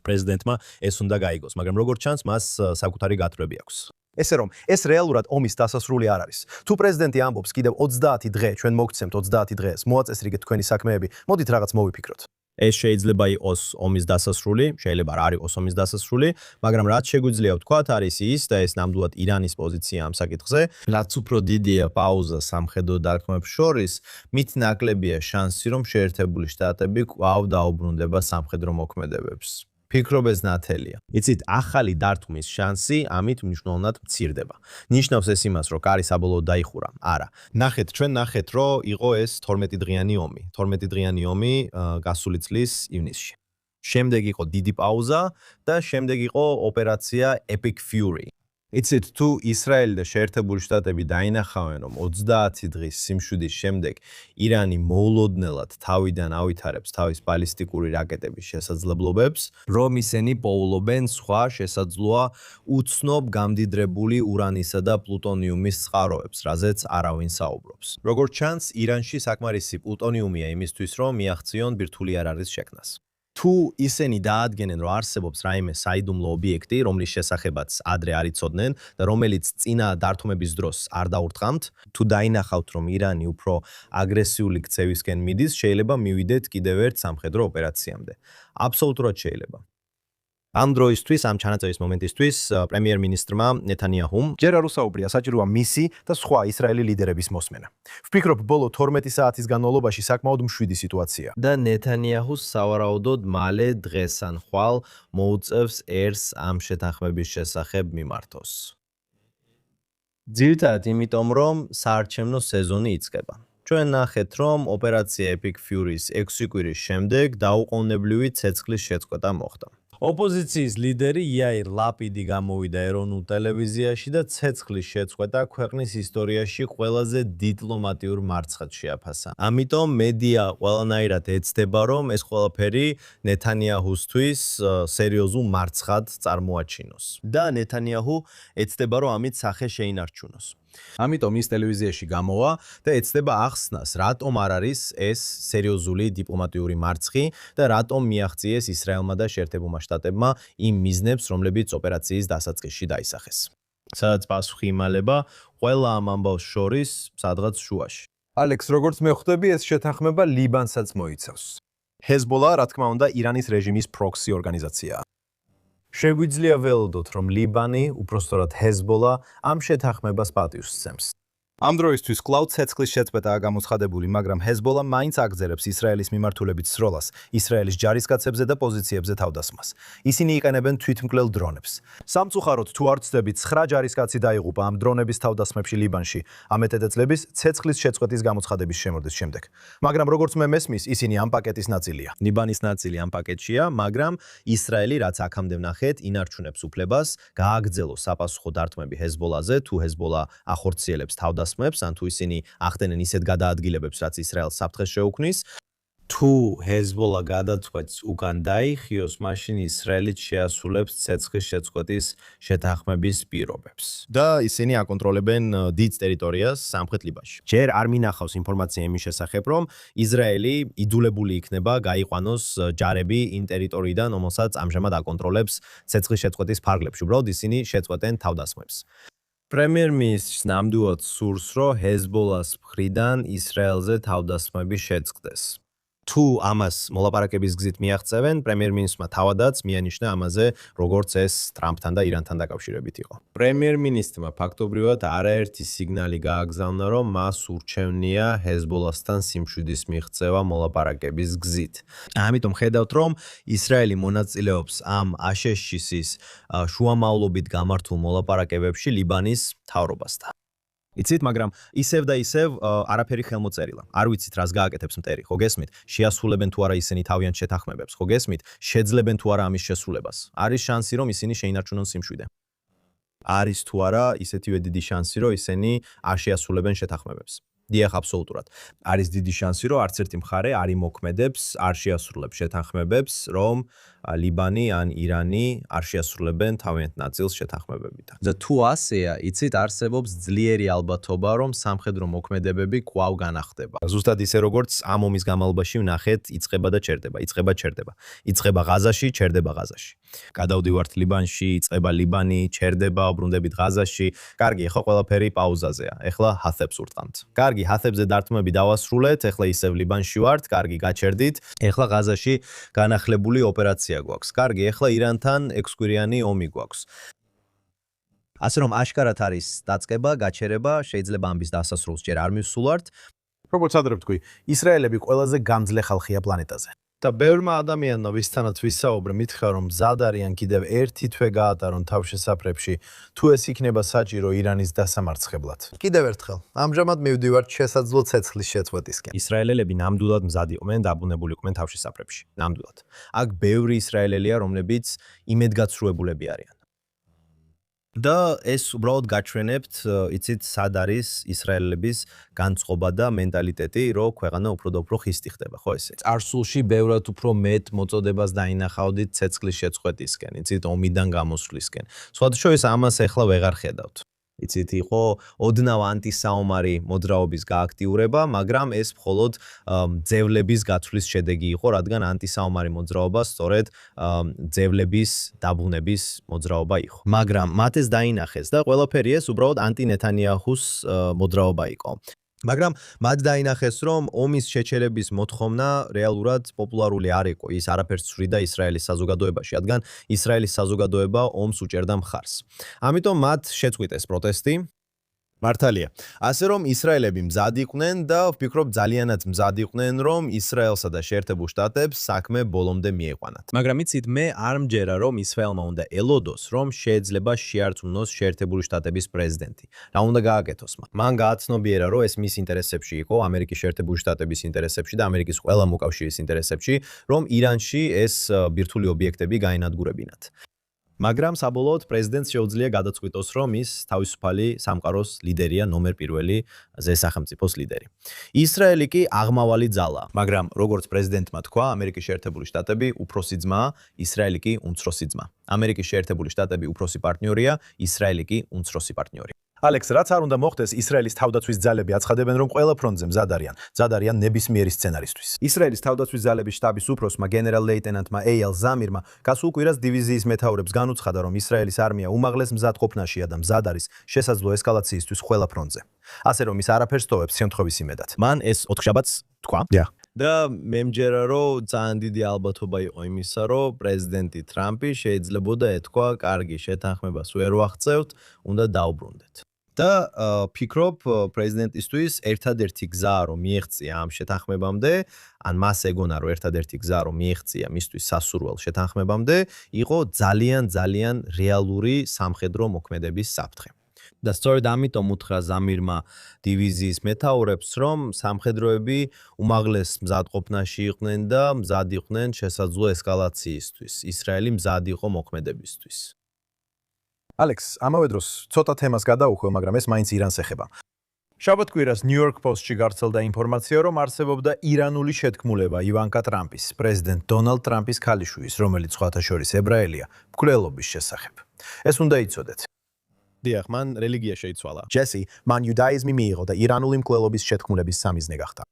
პრეზიდენტმა ეს უნდა გაიგოს, მაგრამ როგორც ჩანს, მას საკუთარი გათვლები აქვს. ესე რომ, ეს რეალურად ომის დასასრული არ არის. თუ პრეზიდენტი ამბობს კიდევ 30 დღე, ჩვენ მოგცემთ 30 დღეს, მოაწესრიგეთ თქვენი საქმეები, მოდით რაღაც მოვიფიქროთ. ეს შეიძლება იყოს ომის დასასრული, შეიძლება არ იყოს ომის დასასრული, მაგრამ რაც შეგვიძლია ვთქვათ არის ის და ეს ნამდვილად ირანის პოზიცია ამ საკითხზე, რაც უფრო დიდია პაუზა სამხედრო დარტყმებს შორის, მით ნაკლებია შანსი, რომ შეერთებული შტატები კვლავ დაუბრუნდება სამხედრო მოქმედებებს. ფიქრობ ეს ნათელია. იცით, ახალი დარტყმის შანსი ამით მნიშვნელოვნად მცირდება. ნიშნავს ეს იმას, რომ კარი საბოლოოდ დაიხურა? არა. ნახეთ, ჩვენ ნახეთ, რომ იყო ეს 12 დღიანი ომი. 12 დღიანი ომი გასული წლის ივნისში. შემდეგ იყო დიდი პაუზა და შემდეგ იყო ოპერაცია Epic Fury. იცით, თუ ისრაელი და შეერთებული შტატები დაინახავენ, რომ 30 დღის სიმშვიდის შემდეგ ირანი მოულოდნელად თავიდან ავითარებს თავის ბალისტიკური რაკეტების შესაძლებლობებს, რომ ისინი პოულობენ სხვა შესაძლოა უცნობ გამდიდრებული ურანისა და პლუტონიუმის წყაროებს, რაზეც არავინ საუბრობს. როგორც ჩანს, ირანში საკმარისი პლუტონიუმია იმისთვის, რომ მიაღწიონ ბირთვული იარაღის შექმნას. თუ ისინი დაადგენენ, რომ არსებობს რაიმე საიდუმლო ობიექტი, რომლის შესახებაც ადრე არ იცოდნენ და რომელიც წინა დარტყმების დროს არ დაურთხამთ, თუ დაინახავთ, რომ ირანი უფრო აგრესიული ქცევისკენ მიდის, შეიძლება მივიდეთ კიდევ ერთ სამხედრო ოპერაციამდე. აბსოლუტურად შეიძლება. ამ დროისთვის, ამ ჩანაწერის მომენტისთვის, პრემიერ-მინისტრმა ნეთანიაჰუმ ჯერ არ უსაუბრია, საჭიროა მისი და სხვა ისრაელი ლიდერების მოსმენა. ვფიქრობ, ბოლო 12 საათის განმავლობაში საკმაოდ მშვიდი სიტუაციაა. და ნეთანიაჰუს სავარაუდოდ მალე დღეს ან ხვალ მოუწევს ერს ამ შეთანხმების შესახებ მიმართოს. ძირითადად იმიტომ, რომ საარჩევნო სეზონი იწყება. ჩვენ ნახეთ, რომ ოპერაცია Epic Fury-ს 6 კვირის შემდეგ დაუყოვნებლივი ცეცხლის შეწყვეტა მოხდა. ოპოზიციის ლიდერი იაირ ლაპიდი გამოვიდა ეროვნულ ტელევიზიაში და ცეცხლის შეწყვეტა ქვეყნის ისტორიაში ყველაზე დიპლომატიურ მარცხად შეაფასა. ამიტომ მედია ყველანაირად ეცდება, რომ ეს ყველაფერი ნეთანიაჰუსთვის სერიოზულ მარცხად წარმოაჩინოს. და ნეთანიაჰუ ეცდება, რომ ამით სახე შეინარჩუნოს. ამიტომ ის ტელევიზიაში გამოვა და ეცდება ახსნას, რატომ არ არის ეს სერიოზული დიპლომატიური მარცხი და რატომ მიაღწიეს ისრაელმა და შეერთებულმა შტატებმა იმ მიზნებს, რომლებიც ოპერაციის დასაწყისში დაისახეს. სადაც პასუხი იმალება ყველა ამ ამბავს შორის სადღაც შუაში. ალექს, როგორც მე ხვდები, ეს შეთანხმება ლიბანსაც მოიცავს. ჰეზბოლა, რა თქმა უნდა, ირანის რეჟიმის პროქსი ორგანიზაციაა. შეგვიძლია ველოდოთ, რომ ლიბანი, უпростоრად ჰეზბოლა, ამ შეთანხმებას პატივს სცემს. ამ დროისთვის კვლავ ცეცხლის შეწყვეტაა გამოცხადებული, მაგრამ ჰეზბოლა მაინც აგზერებს ისრაელის მიმართულებით სროლას, ისრაელის ჯარისკაცებზე და პოზიციებზე თავდასხმას. ისინი იყენებენ თვითმკვლელ დრონებს. სამწუხაროდ, თუ არ ვცდებით, 9 ჯარისკაცი დაიღუპა ამ დრონების თავდასხმებში ლიბანში, ამ ეტეწლების ცეცხლის შეწყვეტის გამოცხადების შემორდის შემდეგ. მაგრამ როგორც მე მესმის, ისინი ამ პაკეტის ნაწილია. ლიბანის ნაწილი ამ პაკეტშია, მაგრამ ისრაელი, რაც აქამდე ვნახეთ, ინარჩუნებს უფლებას გააგრძელოს საპასუხო დარტყმები ჰეზბოლაზე, თუ ჰეზბოლა ახორციელებს თავდასხმას ან თუ ისინი ახდენენ ისეთ გადაადგილებებს, რაც ისრაელს საფრთხეს შეუქმნის. თუ ჰეზბოლა გადაწყვეტს უკან დაიხიოს, მაშინ ისრაელიც შეასრულებს ცეცხლის შეწყვეტის შეთანხმების პირობებს. და ისინი აკონტროლებენ დიდ ტერიტორიას სამხრეთ ლიბანში. ჯერ არ მინახავს ინფორმაცია იმის შესახებ, რომ ისრაელი იძულებული იქნება გაიყვანოს ჯარები იმ ტერიტორიიდან, რომელსაც ამჟამად აკონტროლებს ცეცხლის შეწყვეტის ფარგლებში. უბრალოდ ისინი შეწყვეტენ თავდასხმებს. პრემიერ-მინისტრს ნამდვილად სურს, რომ ჰეზბოლას მხრიდან ისრაელზე თავდასხმები შეწყდეს. თუ ამას მოლაპარაკების გზით მიაღწევენ, პრემიერ-მინისტრმა თავადაც მიანიშნა ამაზე, როგორც ეს ტრამპთან და ირანთან დაკავშირებით იყო. პრემიერ-მინისტრმა ფაქტობრივად არაერთი სიგნალი გააგზავნა, რომ მას ურჩევნია ჰეზბოლასთან სიმშვიდის მიღწევა მოლაპარაკების გზით. ამიტომ ხედავთ, რომ ისრაელი მონაწილეობს ამ აშშ-ის შუამავლობით გამართულ მოლაპარაკებებში ლიბანის მთავრობასთან. იცით, მაგრამ ისევ და ისევ არაფერი ხელმოწერილა. არ ვიცით, რას გააკეთებს მტერი, ხო გესმით? შეასრულებენ თუ არა ისინი თავიანთ შეთანხმებებს, ხო გესმით? შეძლებენ თუ არა ამის შესრულებას. არის შანსი, რომ ისინი შეინარჩუნონ სიმშვიდე. არის თუ არა ისეთივე დიდი შანსი, რომ ისინი არ შეასრულებენ შეთანხმებებს. დიახ, აბსოლუტურად. არის დიდი შანსი, რომ არც ერთი მხარე არ იმოქმედებს, არ შეასრულებს შეთანხმებებს, რომ ლიბანი ან ირანი არ შეასრულებენ თავიანთ ნაწილს შეთანხმებებიდან. და თუ ასეა, იცით, არსებობს ძლიერი ალბათობა, რომ სამხედრო მოქმედებები კვლავ განახდება. ზუსტად ისე, როგორც ამ ომის განმავლობაში ვნახეთ, იწყება და ჩერდება, იწყება, ჩერდება. იწყება ღაზაში, ჩერდება ღაზაში. გადავდივართ ლიბანში, იწყება ლიბანი, ჩერდება, უბრუნდებით ღაზაში. კარგი, ხო, ყველაფერი პაუზაზეა. ეხლა ჰათებს ურტყამთ. კარგი, ჰათებზე დარტყმები დავასრულეთ, ეხლა ისევ ლიბანში ვართ, კარგი, გაჩერდით. ეხლა ღაზაში განახლებული ოპერაცია გვაქვს. კარგი, ეხლა ირანთან 6 კვირიანი ომი გვაქვს. ასე რომ აშკარად არის დაწყება, გაჩერება, შეიძლება ამის დასასრულს ჯერ არ მივსულართ. როგორც ადრე ვთქვი, ისრაელები ყველაზე გამძლე ხალხია პლანეტაზე. და ბევრმა ადამიანმა ვისთანაც ვისაუბრე მითხრა რომ მზად არიან კიდევ ერთი თვე გაატარონ თავშესაფრებში თუ ეს იქნება საჭირო ირანის დასამარცხებლად. კიდევ ერთხელ, ამჟამად მივდივართ შესაძლო ცეცხლის შეწყვეტისკენ. ისრაელელები ნამდვილად მზად იყვნენ დაბრუნებული იყვნენ თავშესაფრებში. ნამდვილად. აქ ბევრი ისრაელელია, რომლებიც იმედგაცრუებულები არიან. და ეს უბრალოდ გაჩვენებთ, იცით, სად არის ისრაელების განწყობა და მენტალიტეტი, რომ ქვეყანა უფრო და უფრო ხისტი ხდება, ხო ესე? წარსულში ბევრად უფრო მეტ მოწოდებას დაინახავდით ცეცხლის შეწყვეტისკენ, იცით, ომიდან გამოსვლისკენ. სხვადასხვა ამას ეხლა ვეღარ ხედავთ. იცით, იყო ოდნავ ანტისაომარი მოძრაობის გააქტიურება, მაგრამ ეს მხოლოდ ძევლების გაცვლის შედეგი იყო, რადგან ანტისაომარი მოძრაობა სწორედ ძევლების დაბრუნების მოძრაობა იყო. მაგრამ მათ ეს დაინახეს და ყველაფერი ეს უბრალოდ ანტინეთანიაჰუს მოძრაობა იყო. მაგრამ მათ დაინახეს, რომ ომის შეჩერების მოთხოვნა რეალურად პოპულარული არ იყო. ის არაფერს ცვლიდა ისრაელის საზოგადოებაში, რადგან ისრაელის საზოგადოება ომს უჭერდა მხარს. ამიტომ მათ შეწყვიტეს პროტესტი. მართალია. ასე რომ ისრაელები მზად იყვნენ და ვფიქრობ ძალიანაც მზად იყვნენ, რომ ისრაელსა და შეერთებულ შტატებს საქმე ბოლომდე მიეყვანათ. მაგრამ იცით, მე არ მჯერა, რომ ისრაელმა უნდა ელოდოს, რომ შეიძლება შეარწმუნოს შეერთებული შტატების პრეზიდენტი. რა უნდა გააკეთოს მან? მან გააცნობიერა, რომ ეს მის ინტერესებში იყო, ამერიკის შეერთებული შტატების ინტერესებში და ამერიკის ყველა მოკავშირის ინტერესებში, რომ ირანში ეს ბირთვული ობიექტები გაენადგურებინათ. მაგრამ საბოლოოდ პრეზიდენტს შეუძლია გადაწყვიტოს, რომ ის თავისუფალი სამყაროს ლიდერია, ნომერ პირველი ზესახელმწიფოს ლიდერი. ისრაელი კი აღმავალი ძალაა, მაგრამ როგორც პრეზიდენტმა თქვა, ამერიკის შეერთებული შტატები უფროსი ძმაა, ისრაელი კი უმცროსი ძმა. ამერიკის შეერთებული შტატები უფროსი პარტნიორია, ისრაელი კი უმცროსი პარტნიორი. ალექს, რაც არ უნდა მოხდეს, ისრაელის თავდაცვის ძალები აცხადებენ, რომ ყველა ფრონტზე მზად არიან ნებისმიერი სცენარისთვის. ისრაელის თავდაცვის ძალების შტაბის უფროსმა გენერალ-ლეიტენანტმა ეიალ ზამირმა გასულ კვირას დივიზიის მეთაურებს განუცხადა, რომ ისრაელის არმია უმაღლეს მზადყოფნაშია და მზად არის შესაძლო ესკალაციისთვის ყველა ფრონტზე. ასე რომ ის არაფერს ტოვებს შემთხვევის იმედად. მან ეს 4 შაბათს თქვა. და მე მჯერა, რომ ძალიან დიდი ალბათობა იყო იმისა, რომ პრეზიდენტი ტრამპი შეიძლებოდა ეთქვა, კარგი, შეთანხმებას ვერ ვაღწევთ, უნდა დაუბრუნდეთ. და ფიქრობ პრეზიდენტისთვის ერთადერთი გზა რომ მიეღწია ამ შეთანხმებამდე, ან მას ეგონა რომ ერთადერთი გზა რომ მიეღწია მისთვის სასურველ შეთანხმებამდე, იყო ძალიან რეალური სამხედრო მოქმედების საფრთხე. და სწორედ ამიტომ უთხრა ზამირმა დივიზიის მეთაურებს, რომ სამხედროები უმაღლეს მზადყოფნაში იყვნენ და მზად იყვნენ შესაძლო ესკალაციისთვის. ისრაელი მზად იყო მოქმედებისთვის. ალექს, ამავე დროს ცოტა თემას გადაუხვევ, მაგრამ ეს მაინც ირანს ეხება. შაბათ-კვირას New York Post-ში გავრცელდა ინფორმაცია, რომ არსებობდა ირანული შეთქმულება ივანკა ტრამპის, პრეზიდენტ დონალდ ტრამპის ქალიშვილის, რომელიც სხვათა შორის ებრაელია, მკვლელობის შესახებ. ეს უნდა იცოდეთ. დიახ, მან რელიგია შეიცვალა. ჯესი, მან იუდაიზმი მიიღო და ირანული მკვლელობის შეთქმულების სამიზნე გახდა.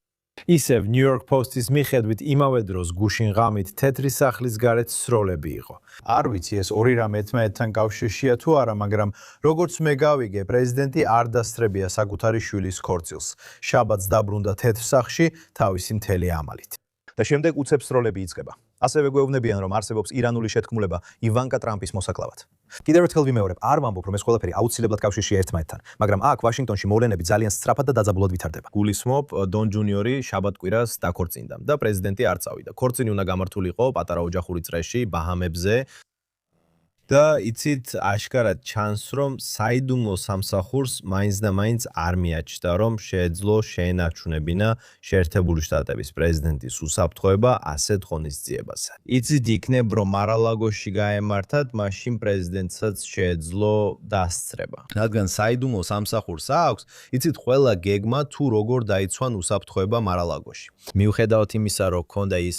ისევ New York Post-ის მიხედვით იმავე დროს გუშინ ღამით თეთრი სახლის გარეთ სროლები იყო. არ ვიცი ეს ორი რამ ერთმანეთთან კავშირშია თუ არა, მაგრამ როგორც მე გავიგე, პრეზიდენტი არ დასწრებია საკუთარი შვილის ქორწილს. შაბათს დაბრუნდა თეთრ სახლში თავისი მთელი ამალით. და შემდეგ უცებს როლები იწყება. ასევე გვეუბნებიან, რომ არსებობს ირანული შეთქმულება ივანკა ტრამპის მოსაკლავად. კიდევ ერთხელ ვიმეორებ, არ ვამბობ, რომ ეს ყველაფერი აუცილებლად კავშირშია ერთმანეთთან, მაგრამ აქ ვაშინგტონში მოვლენები ძალიან სწრაფად და დაძაბულად ვითარდება. გულისხმობ, დონ ჯუნიორი შაბათ-კვირას დაქორწინდა და პრეზიდენტი არ წავიდა. ქორწინი უნდა გამართულიყო პატარა ოჯახური წრეში, ბაჰამებზე. და იცით, აშკარად ჩანს, რომ საიდუმლო სამსახურს მაინც და მაინც არ მიაჩნდა, რომ შეეძლო შეენარჩუნებინა შეერთებული შტატების პრეზიდენტის უსაფრთხოება ასეთ ღონისძიებაზე. იცით, იქნებ, რომ მარალაგოში გაემართათ, მაშინ პრეზიდენტსაც შეეძლო დასწრება. რადგან საიდუმლო სამსახურს აქვს, იცით, ყველა გეგმა თუ როგორ დაიცვან უსაფრთხოება მარალაგოში. მიუხედავად იმისა, რომ ქონდა ის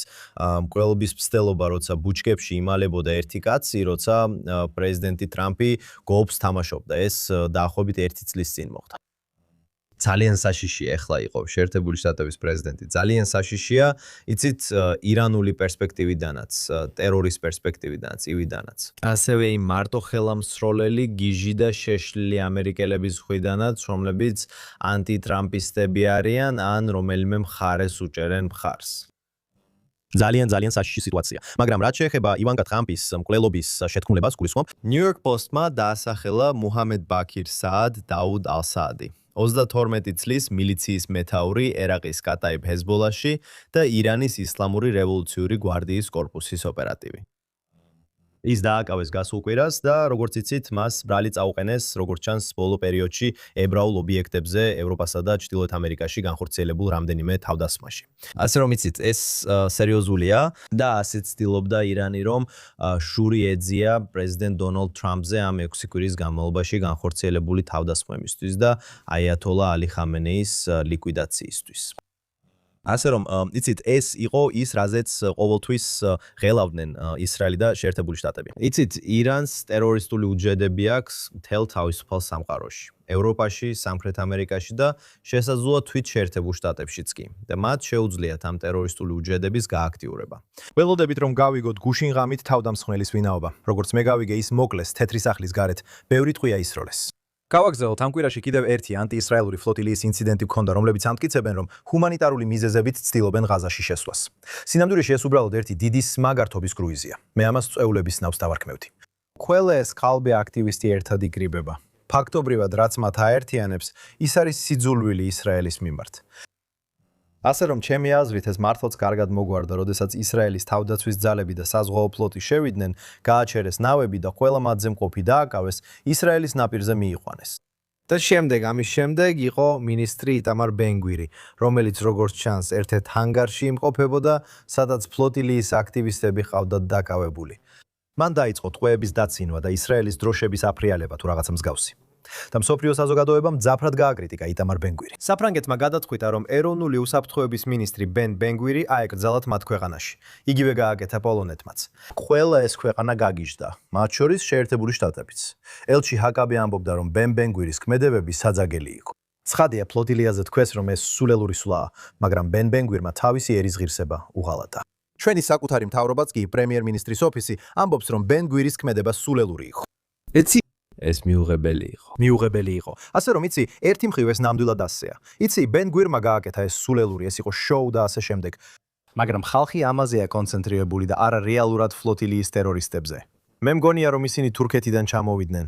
მკვლელობის მცდელობა, როცა ბუჩქებში იმალებოდა ერთი კაცი, როცა პრეზიდენტი ტრამპი გოლფს თამაშობდა. ეს დაახლოებით 1 წლის წინ მოხდა. ძალიან საშიშია ახლა იყო შეერთებული შტატების პრეზიდენტი. ძალიან საშიშია, იცით, ირანული პერსპექტივიდანაც, ტერორის პერსპექტივიდანაც, ივიდანაც. ასევე იმ მარტო ხელამსროლელი, გიჟი და შეშლილი ამერიკელების მხრიდანაც, რომლებიც ანტიტრამპისტები არიან, ან რომელიმე მხარეს უჭერენ მხარს. ძალიან საშიში სიტუაცია. მაგრამ რაც შეეხება ივანკა ტრამპის მკვლელობის შეთქმულებას, გულისხმობ, New York Post-მა დაასახელა მუჰამედ ბაქირ საად დაუდ ალ-საადი. 32 წლის მილიციის მეთაური ერაყის კატაიბ ჰეზბოლაში და ირანის ისლამური რევოლუციური გვარდიის კორპუსის ოპერატივი. ის დააკავეს გასულ კვირას და როგორც იცით, მას ბრალი წაუყენეს, როგორც ჩანს, ბოლო პერიოდში ებრაულ ობიექტებზე ევროპასა და ჩრდილოეთ ამერიკაში განხორციელებულ რამდენიმე თავდასხმაში. ასე რომ იცით, ეს სერიოზულია და ასეც ცდილობდა ირანი, რომ შური ეძია პრეზიდენტ დონალდ ტრამპზე ამ 6 კვირის განმავლობაში განხორციელებული თავდასხმებისთვის და აიათოლა ალი ხამენეის ლიკვიდაციისთვის. ასე რომ, იცით, ეს იყო ის, რაზეც ყოველთვის ღელავდნენ ისრაელი და შეერთებული შტატები. იცით, ირანს ტერორისტული უჯრედები აქვს მთელ თავისუფალ სამყაროში. ევროპაში, სამხრეთ ამერიკაში და შესაძლოა თვით შეერთებულ შტატებშიც კი. და მათ შეუძლიათ ამ ტერორისტული უჯრედების გააქტიურება. ველოდებით, რომ გავიგოთ გუშინ ღამით თავდამსხმელის ვინაობა. როგორც მე გავიგე, ის მოკლეს თეთრი სახლის გარეთ, ბევრი ტყვია ისროლეს. გავაგზავნოთ ამ კვირაში კიდევ ერთი ანტიისრაელური ფლოტილიის ინციდენტი გქონდა, რომლებიც ამტკიცებენ, რომ ჰუმანიტარული მიზეზებით ცდილობენ ღაზაში შესვლას. სინამდვილეში ეს უბრალოდ ერთი დიდი სმაგართობის კრუიზია. მე ამას წვეულების ნავს დავარქმევდი. ყველა ეს ქალბე აქტივისტი ერთად იკრიბება. ფაქტობრივად, რაც მათ აერთიანებს, ის არის სიძულვილი ისრაელის მიმართ. ასე რომ, ჩემი აზრით, ეს მართლაც კარგად მოგვარდა, როდესაც ისრაელის თავდაცვის ძალები და საზღვაო ფლოტი შევიდნენ, გააჩერეს ნავები და ყველა მათზე მყოფი დააკავეს, ისრაელის ნაპირზე მიიყვანეს. და შემდეგ, ამის შემდეგ იყო მინისტრი იტამარ ბენ-გვირი, რომელიც როგორც ჩანს, ერთ-ერთ ჰანგარში იმყოფებოდა, სადაც ფლოტილიის აქტივისტები ყავდათ დაკავებული. მან დაიწყო ტყვეების დაცინვა და ისრაელის დროშების აფრიალება თუ რაღაცა მსგავსი. და მსოფლიო საზოგადოებამ მძაფრად გააკრიტიკა იტამარ ბენ-გვირი. საფრანგეთმა გადაწყვიტა, რომ ეროვნული უსაფრთხოების მინისტრი ბენ-გვირი აეკრძალათ მათ ქვეყანაში. იგივე გააკეთა პოლონეთმაც. ყველა ეს ქვეყანა გაგიჟდა, მათ შორის შეერთებული შტატებიც. ელჩი ჰაკაბი ამბობდა, რომ ბენ-გვირის ქმედებები საძაგელი იყო. ცხადია, ფლოტილიაზე თქვეს, რომ ეს სულელური სვლაა, მაგრამ ბენ-გვირმა თავისი ერის ღირსება უღალატა. ჩვენი საკუთარი მთავრობაც კი პრემიერ-მინისტრის ოფისი ამბობს, რომ ბენ-გვირის ქმედება სულელური იყო. ეს მიუღებელი იყო. ასე რომ იცი, ერთი მხრივ ეს ნამდვილად ასეა. იცი, ბენ-გვირმა გააკეთა ეს სულელური, ეს იყო შოუ და ასე შემდეგ. მაგრამ ხალხი ამაზეა კონცენტრირებული და არა რეალურად ფლოტილიის ტერორისტებზე. მე მგონია, რომ ისინი თურქეთიდან ჩამოვიდნენ.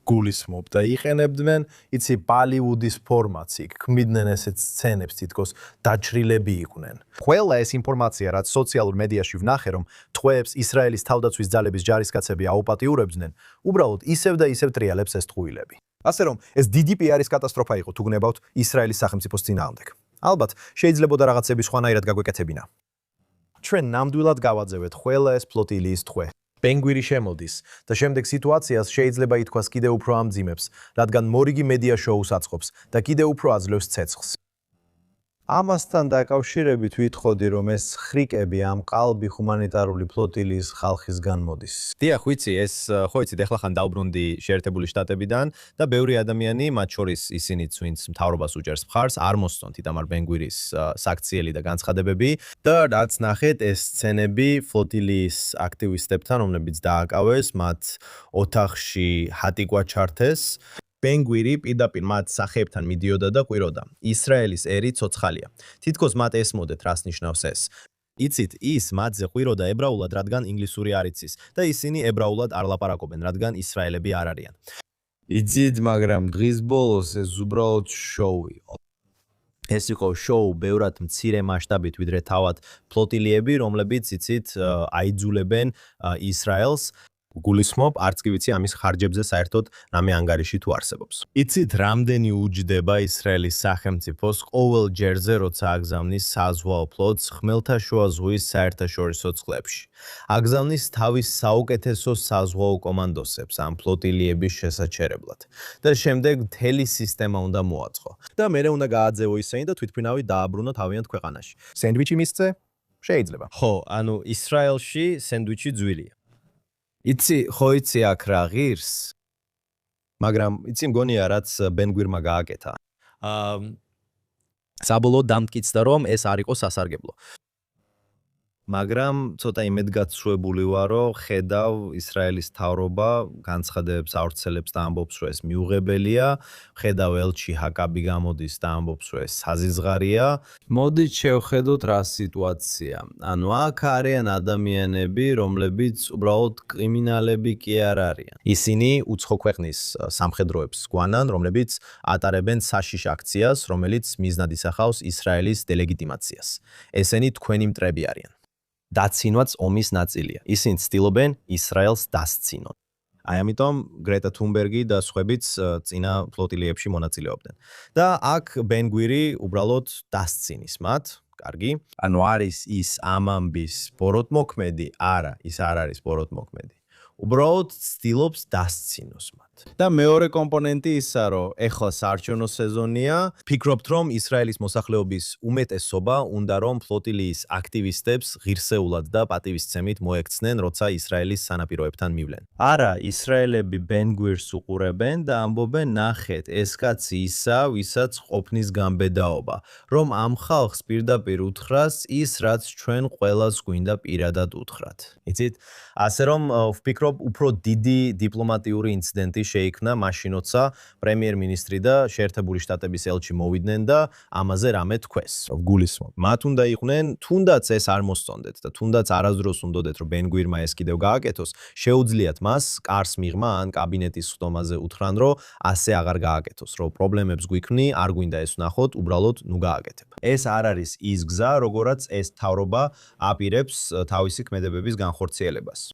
გულისხმობ და იყენებდნენ, იცი, ბალივუდის ფორმატს, ქმნიდნენ ესეთ სცენებს, თითქოს დაჭრილები იყვნენ. ყველა ეს ინფორმაცია, რაც სოციალურ მედიაში ვნახე, რომ ტყვეებს ისრაელის თავდაცვის ძალების ჯარისკაცები აუპატიურებდნენ, უბრალოდ ისევ და ისევ ტრიალებს ეს ტყუილები. ასე რომ, ეს დიდი პიარის კატასტროფა იყო, თუ გნებავთ ისრაელის სახელმწიფოს წინააღმდეგ. ალბათ, შეიძლებოდა რაღაცები სხვანაირად გაგვეკეთებინა. ჩვენ ნამდვილად გავაძევეთ ყველა ეს ფლოტილიის ტყვე. ბენ-გვირი შემოდის და შემდეგ სიტუაციას შეიძლება ითქვას კიდევ უფრო ამძიმებს, რადგან მორიგი მედია შოუს აწყობს და კიდევ უფრო აძლევს ცეცხლს. ამასთან დაკავშირებით ვითხოვდი, რომ ეს ხრიკები ამ ყალბი ჰუმანიტარული ფლოტილიის ხალხისგან მოდის. დიახ, ვიცი, ეს ხო იცით, ეხლა ხან დაუბრუნდი შეერთებული შტატებიდან და ბევრი ადამიანი, მათ შორის ისინიც, ვინც მთავრობას უჭერს მხარს, არ მოსწონთ იტამარ ბენ-გვირის საქციელი და განცხადებები და რაც ნახეთ, ეს სცენები ფლოტილიის აქტივისტებთან, რომლებიც დააკავეს, მათ ოთახში ჰატიკვა ჩართეს. ბენ-გვირი პირდაპირ მათ სახეებთან მიდიოდა და ყვიროდა. ისრაელის ერი ცოცხალია. თითქოს მათ ესმოდეთ, რას ნიშნავს ეს. იცით, ის მათზე ყვიროდა ებრაულად, რადგან ინგლისური არ იცის და ისინი ებრაულად არ ლაპარაკობენ, რადგან ისრაელები არ არიან. იცით, მაგრამ დღის ბოლოს ეს უბრალოდ შოუ იყო. ეს იყო შოუ ბევრად მცირე მასშტაბით, ვიდრე თავად ფლოტილიები, რომლებიც იცით აიძულებენ ისრაელს. გულისხმობ, არც კი ვიცი ამის ხარჯებზე საერთოდ რამე ანგარიში თუ არსებობს. იცით, რამდენი უჯდება ისრაელის სახელმწიფოს ყოველ ჯერზე, როცა აგზავნის საზღვაო ფლოტს ხმელთაშუა ზღვის საერთაშორისო წყლებში. აგზავნის თავის საუკეთესო საზღვაო კომანდოსებს ამ ფლოტილიების შესაჩერებლად. და შემდეგ მთელი სისტემა უნდა მოაწყო. და მერე უნდა გააძევო ისინი და თვითმფრინავი დააბრუნო თავიანთ ქვეყანაში. სენდვიჩი მისცე? შეიძლება. ხო, ანუ ისრაელში სენდვიჩი ძვირია. იცი, ხო იცი აქ რა ღირს? მაგრამ იცი მგონია რაც ბენგვირმა გააკეთა. საბოლოოდ დამტკიცდა, რომ ეს არ იყო სასარგებლო. მაგრამ ცოტა იმედგაცრუებული ვარ, რომ ხედავ ისრაელის მთავრობა განცხადებს ავრცელებს და ამბობს, რომ ეს მიუღებელია, ხედავ ელჩი ჰაკაბი გამოდის და ამბობს, რომ ეს საზიზღარია. მოდით შევხედოთ რა სიტუაცია. ანუ აქ არიან ადამიანები, რომლებიც უბრალოდ კრიმინალები კი არ არიან. ისინი უცხო ქვეყნის სამხედროებს გვანან, რომლებიც ატარებენ საშიშ აქციას, რომელიც მიზნად ისახავს ისრაელის დელეგიტიმაციას. ესენი თქვენი მტრები არიან. დაცინვაც ომის ნაწილია. ისინი ცდილობენ ისრაელს დასცინონ. აი ამიტომ გრეტა თუნბერგი და სხვაებიც წინა ფლოტილიებში მონაწილეობდნენ. და აქ ბენგვირი უბრალოდ დასცინის მათ. კარგი. ანუ არის ის ამ ამბის ბოროტმოქმედი? არა, ის არ არის ბოროტმოქმედი. უბრალოდ ცდილობს დასცინოს მათ. და მეორე კომპონენტი ისა, რომ ეხლა საარჩევნო სეზონია, ფიქრობთ, რომ ისრაელის მოსახლეობის უმეტესობა უნდა რომ ფლოტილიის აქტივისტებს ღირსეულად და პატივისცემით მოექცნენ, როცა ისრაელის სანაპიროებთან მივლენ. არა, ისრაელები ბენგვირს უყურებენ და ამბობენ, ნახეთ, ეს კაცი ისა, ვისაც ყოფნის გამბედაობა, რომ ამ ხალხს პირდაპირ უთხრას ის, რაც ჩვენ ყველას გვინდა პირადად უთხრათ. იცით, ასე რომ ვფიქრობ, უფრო დიდი დიპლომატიური ინციდენტი შეიქმნა მაშინ, როცა პრემიერ-მინისტრი და შეერთებული შტატების ელჩი მოვიდნენ და ამაზე რამე თქვეს. გულისხმობ. მათ უნდა იყვნენ, თუნდაც ეს არ მოსწონდეთ და თუნდაც არასდროს უნდოდეთ, რომ ბენგვირმა ეს კიდევ გააკეთოს, შეუძლიათ მას კარს მიღმა ან კაბინეტის ხდომაზე უთხრან, რომ ასე აღარ გააკეთოს, რომ პრობლემებს გვიქმნი, არ გვინდა ეს ვნახოთ, უბრალოდ ნუ გააკეთებ. ეს არ არის ის გზა, როგორაც ეს მთავრობა აპირებს თავისი ქმედებების განხორციელებას.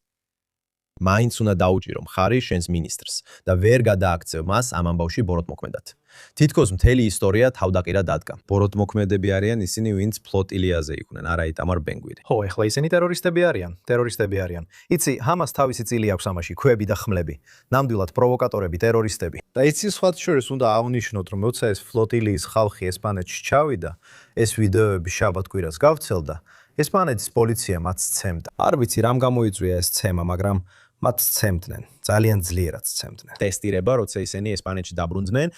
მაინც უნდა დაუჭირო მხარი შენს მინისტრს და ვერ გადააქცევ მას ამ ამბავში ბოროტმოქმედად. თითქოს მთელი ისტორია თავდაყირა დადგა. ბოროტმოქმედები არიან ისინი, ვინც ფლოტილიაზე იყვნენ, არა იტამარ ბენგვირი. ხო, ეხლა ისინი ტერორისტები არიან. იცი, ჰამას თავისი წილი აქვს ამაში, ქვები და ხმლები. ნამდვილად პროვოკატორები, ტერორისტები. და იცი, სხვათა შორის უნდა აღნიშნოთ, რომ როცა ეს ფლოტილიის ხალხი ესპანეთში ჩავიდა, ეს ვიდეოები შაბათ-კვირას გავცელდა, ესპანეთის პოლიცია მათ სცემდა. არ ვიცი რამ გამოიწვია ეს ცემა, მაგრამ მათ სცემდნენ. ძალიან ძლიერად სცემდნენ. ტესტირება, როცა ისინი ესპანეთში დაბრუნდნენ,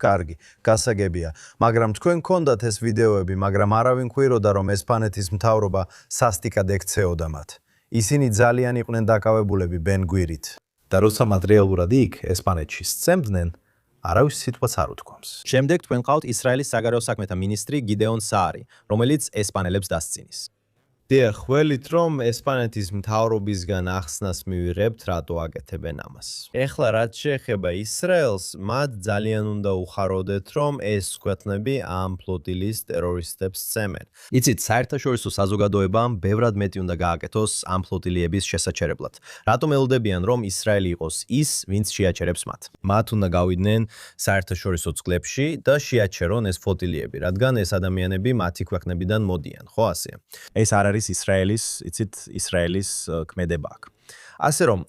კარგი, გასაგებია, მაგრამ თქვენ გქონდათ ეს ვიდეოები, მაგრამ არავინ ხვიროდა, რომ ესპანეთის მთავრობა სასტიკად ექცეოდა მათ. ისინი ძალიან იყვნენ დაკავებულები ბენგვირით. და როცა მათ რეალურად იქ ესპანეთში სცემდნენ, არავის სიტყვაც არ უთქვამს. შემდეგ თქვენ ყავთ ისრაელის საგარეო საქმეთა მინისტრი გიდეონ საარი, რომელიც ესპანელებს დასცინის. დიახ, ველით რომ ესპანეთის მთავრობისგან ახსნას მივიღებთ, რატო აკეთებენ ამას. ეხლა რაც შეეხება ისრაელს, მათ ძალიან უნდა უხაროდეთ, რომ ეს ქვეყნები ამ ფლოტილიის ტერორისტებს სცემენ. იცით, საერთაშორისო საზოგადოებამ ბევრად მეტი უნდა გააკეთოს ამ ფლოტილიების შესაჩერებლად. რატომ ელოდებიან, რომ ისრაელი იყოს ის, ვინც შეაჩერებს მათ? მათ უნდა გავიდნენ საერთაშორისო წყლებში და შეაჩერონ ეს ფლოტილიები, რადგან ეს ადამიანები მათი ქვეყნებიდან მოდიან, ხო ასეა? ეს არ არის ისრაელის ქმედება აქ. ასე რომ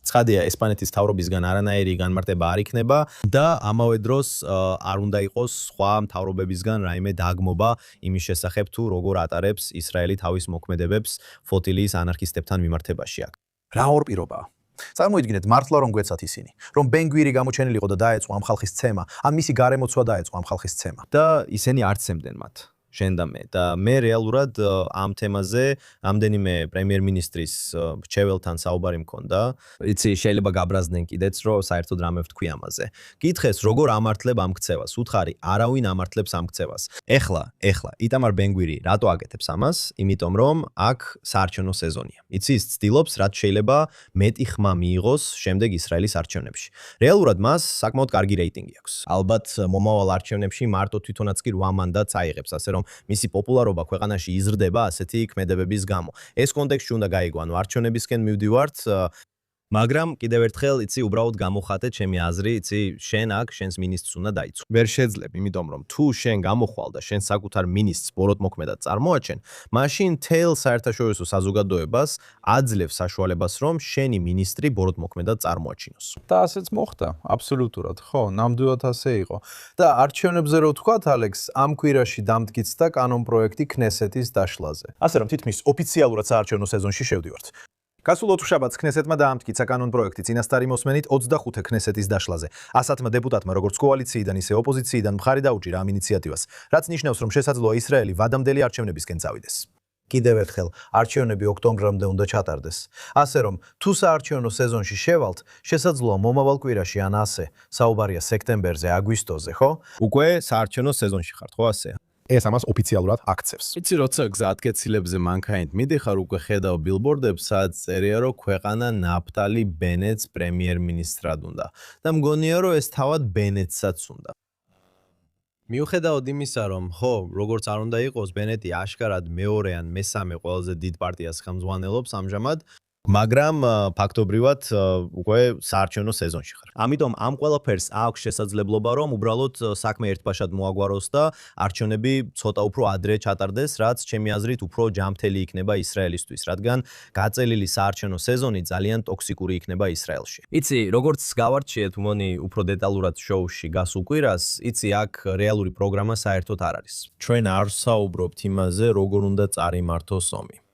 ცხადია, ესპანეთის მთავრობისგან არანაირი განმარტება არ იქნება და ამავე დროს არ უნდა იყოს სხვა მთავრობებისგან რაიმე დაგმობა იმის შესახებ თუ როგორ ატარებს ისრაელი თავის მოქმედებებს ფლოტილიის ანარქისტებთან მიმართებაში აქ. რა ორ პირობაა? წარმოიდგინეთ, მართლა რომ გვეცათ ისინი, რომ ბენგვირი გამოჩენილიყო და დაეწყო ამ ხალხის ცემა, ან მისი გარემოცვა დაეწყო ამ ხალხის ცემა. და ისინი არ ცემდნენ მათ. შენ და მე და მე რეალურად ამ თემაზე ამდენიმე პრემიერ-მინისტრის რჩეველთან საუბარი მქონდა. იცი, შეიძლება გაბრაზდნენ კიდეც, რომ საერთოდ რამე ვთქვი ამაზე. კითხეს, როგორ ამართლებ ამ ქცევას? უთხარი, არავინ ამართლებს ამ ქცევას. ეხლა იტამარ ბენგვირი რატო აკეთებს ამას? იმიტომ რომ აქ საარჩევნო სეზონია. იცი, ის ცდილობს, რაც შეიძლება მეტი ხმა მიიღოს შემდეგ ისრაელის არჩევნებში. რეალურად მას საკმაოდ კარგი რეიტინგი აქვს. ალბათ მომავალ არჩევნებში მარტო თვითონაც კი 8 მანდატს აიღებს, ასე რომ მისი პოპულარობა ქვეყანაში იზრდება ასეთი ქმედებების გამო. ეს კონტექსტში უნდა გაიგო, ანუ არჩევნებისკენ მივდივართ, მაგრამ კიდევ ერთხელ იცი უბრალოდ გამოხატე ჩემი აზრი, იცი, შენ აქ შენს მინისტრს უნდა დაიცვა. ვერ შეძლებ, იმიტომ რომ თუ შენ გამოხვალ და შენ საკუთარ მინისტრს ბოროტმოქმედად წარმოაჩენ, მაშინ თელ საერთაშორისო საზოგადოებას აძლევს საშუალებას, რომ შენი მინისტრი ბოროტმოქმედად წარმოაჩინოს. და ასეც მოხდა, აბსოლუტურად, ხო, ნამდვილად ასე იყო. და არჩევნებზე რო ვთქვათ, ალექს, ამ კვირაში დამტკიცდა კანონპროექტი ქნესეთის დაშლაზე. ასე რომ თითქმის ოფიციალურად საარჩევნო სეზონში შევდივართ. გასულ ოთხშაბათს ქნესეთმა დაამტკიცა კანონპროექტი წინასწარი მოსმენით 25 ქნესეთის დაშლაზე. 100-მა დეპუტატმა როგორც კოალიციიდან, ისე ოპოზიციიდან მხარი დაუჭირა ამ ინიციატივას, რაც ნიშნავს, რომ შესაძლოა ისრაელი ვადამდელი არჩევნებისკენ წავიდეს. კიდევ ერთხელ, არჩევნები ოქტომბრამდე უნდა ჩატარდეს. ასე რომ, თუ საარჩევნო სეზონში შევალთ, შესაძლოა მომავალ კვირაში ან ასე, საუბარია სექტემბერზე, აგვისტოზე, ხო? უკვე საარჩევნო სეზონში ხართ, ხო ასე? ეს ამას ოფიციალურად აქცევს. იცი, როცა გზატკეცილებზე მანქანით მიდიხარ, უკვე ხედავ ბილბორდებს, სადაც წერია, რომ ქვეყანა ნაფტალი ბენეტს პრემიერ-მინისტრად უნდა. და მგონია, რომ ეს თავად ბენეტსაც უნდა. მიუხედავად იმისა, რომ ხო, როგორც არ უნდა იყოს, ბენეტი აშკარად მეორე ან მესამე ყველაზე დიდ პარტიას ხელმძღვანელობს ამჟამად, მაგრამ ფაქტობრივად უკვე საარჩევნო სეზონში ხარ. ამიტომ ამ ყველაფერს აქვს შესაძლებლობა, რომ უბრალოდ საქმე ერთბაშად მოაგვაროს და არჩევნები ცოტა უფრო ადრე ჩატარდეს, რაც ჩემი აზრით უფრო ჯანმრთელი იქნება ისრაელისთვის, რადგან გაწელილი საარჩევნო სეზონი ძალიან ტოქსიკური იქნება ისრაელში. იცი, როგორც გავარჩიეთ უმონი უფრო დეტალურად შოუში გასულ კვირას, იცი, აქ რეალური პროგრამა საერთოდ არ არის. ჩვენ არ საუბრობთ იმაზე, როგორ უნდა წარიმართოს ომი.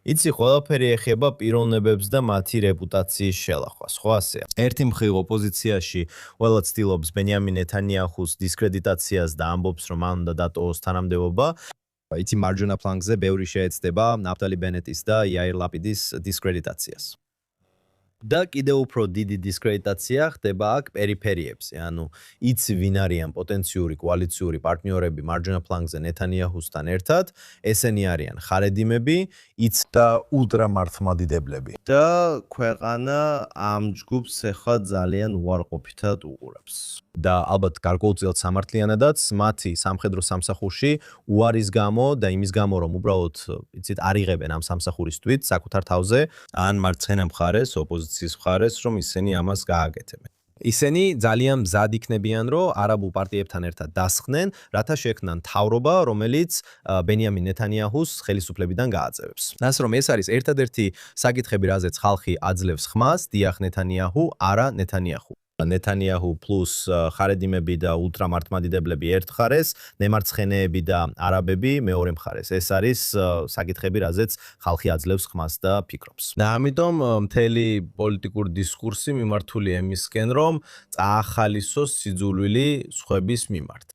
იცი, ყველაფერი ეხება პიროვნებებს და მათი რეპუტაციის შელახვას, ხო ასეა? ერთი მხრივ ოპოზიციაში ყველა ცდილობს ბენიამინ ნეთანიაჰუს დისკრედიტაციას და ამბობს, რომ მან უნდა დატოვოს თანამდებობა. იცი, მარჯვენა ფლანგზე ბევრი შეეცდება ნაფტალი ბენეტის და იაირ ლაპიდის დისკრედიტაციას. და კიდევ უფრო დიდი დისკრედიტაცია ხდება აქ პერიფერიებზე, ანუ იცი ვინ არიან პოტენციური კოალიციური პარტნიორები მარჯვენა ფლანგზე ნეთანიაჰუსთან ერთად, ესენი არიან ხარედიმები, იცი და ულტრამართლმადიდებლები. და ქვეყანა ამ ჯგუფს ახლა ძალიან უარყოფითად უყურებს. და ალბათ გარკვეულწილად სამართლიანადაც მათი სამხედრო სამსახურში უარის გამო და იმის გამო, რომ უბრალოდ იცით არ იღებენ ამ სამსახურის თვით საკუთარ თავზე, ან მარცხენა მხარეს, ოპოზიციის მხარეს, რომ ისინი ამას გააკეთებენ. ისინი ძალიან მზად იქნებიან, რომ არაბულ პარტიებთან ერთად დასხდნენ, რათა შექმნან მთავრობა, რომელიც ბენიამინ ნეთანიაჰუს ხელისუფლებიდან გააძევებს. ასე რომ ეს არის ერთადერთი საკითხები, რაზეც ხალხი აძლევს ხმას, დიახ ნეთანიაჰუ, არა ნეთანიაჰუ. ნეთანიაჰუ პლუს ხარედიმები და ულტრამართლმადიდებლები ერთ მხარეს, ნემარცხენეები და არაბები მეორე მხარეს. ეს არის საკითხები, რაზეც ხალხი აძლევს ხმას და ფიქრობს. და ამიტომ მთელი პოლიტიკური დისკურსი მიმართულია იმისკენ, რომ წაახალისოს სიძულვილი სხვების მიმართ.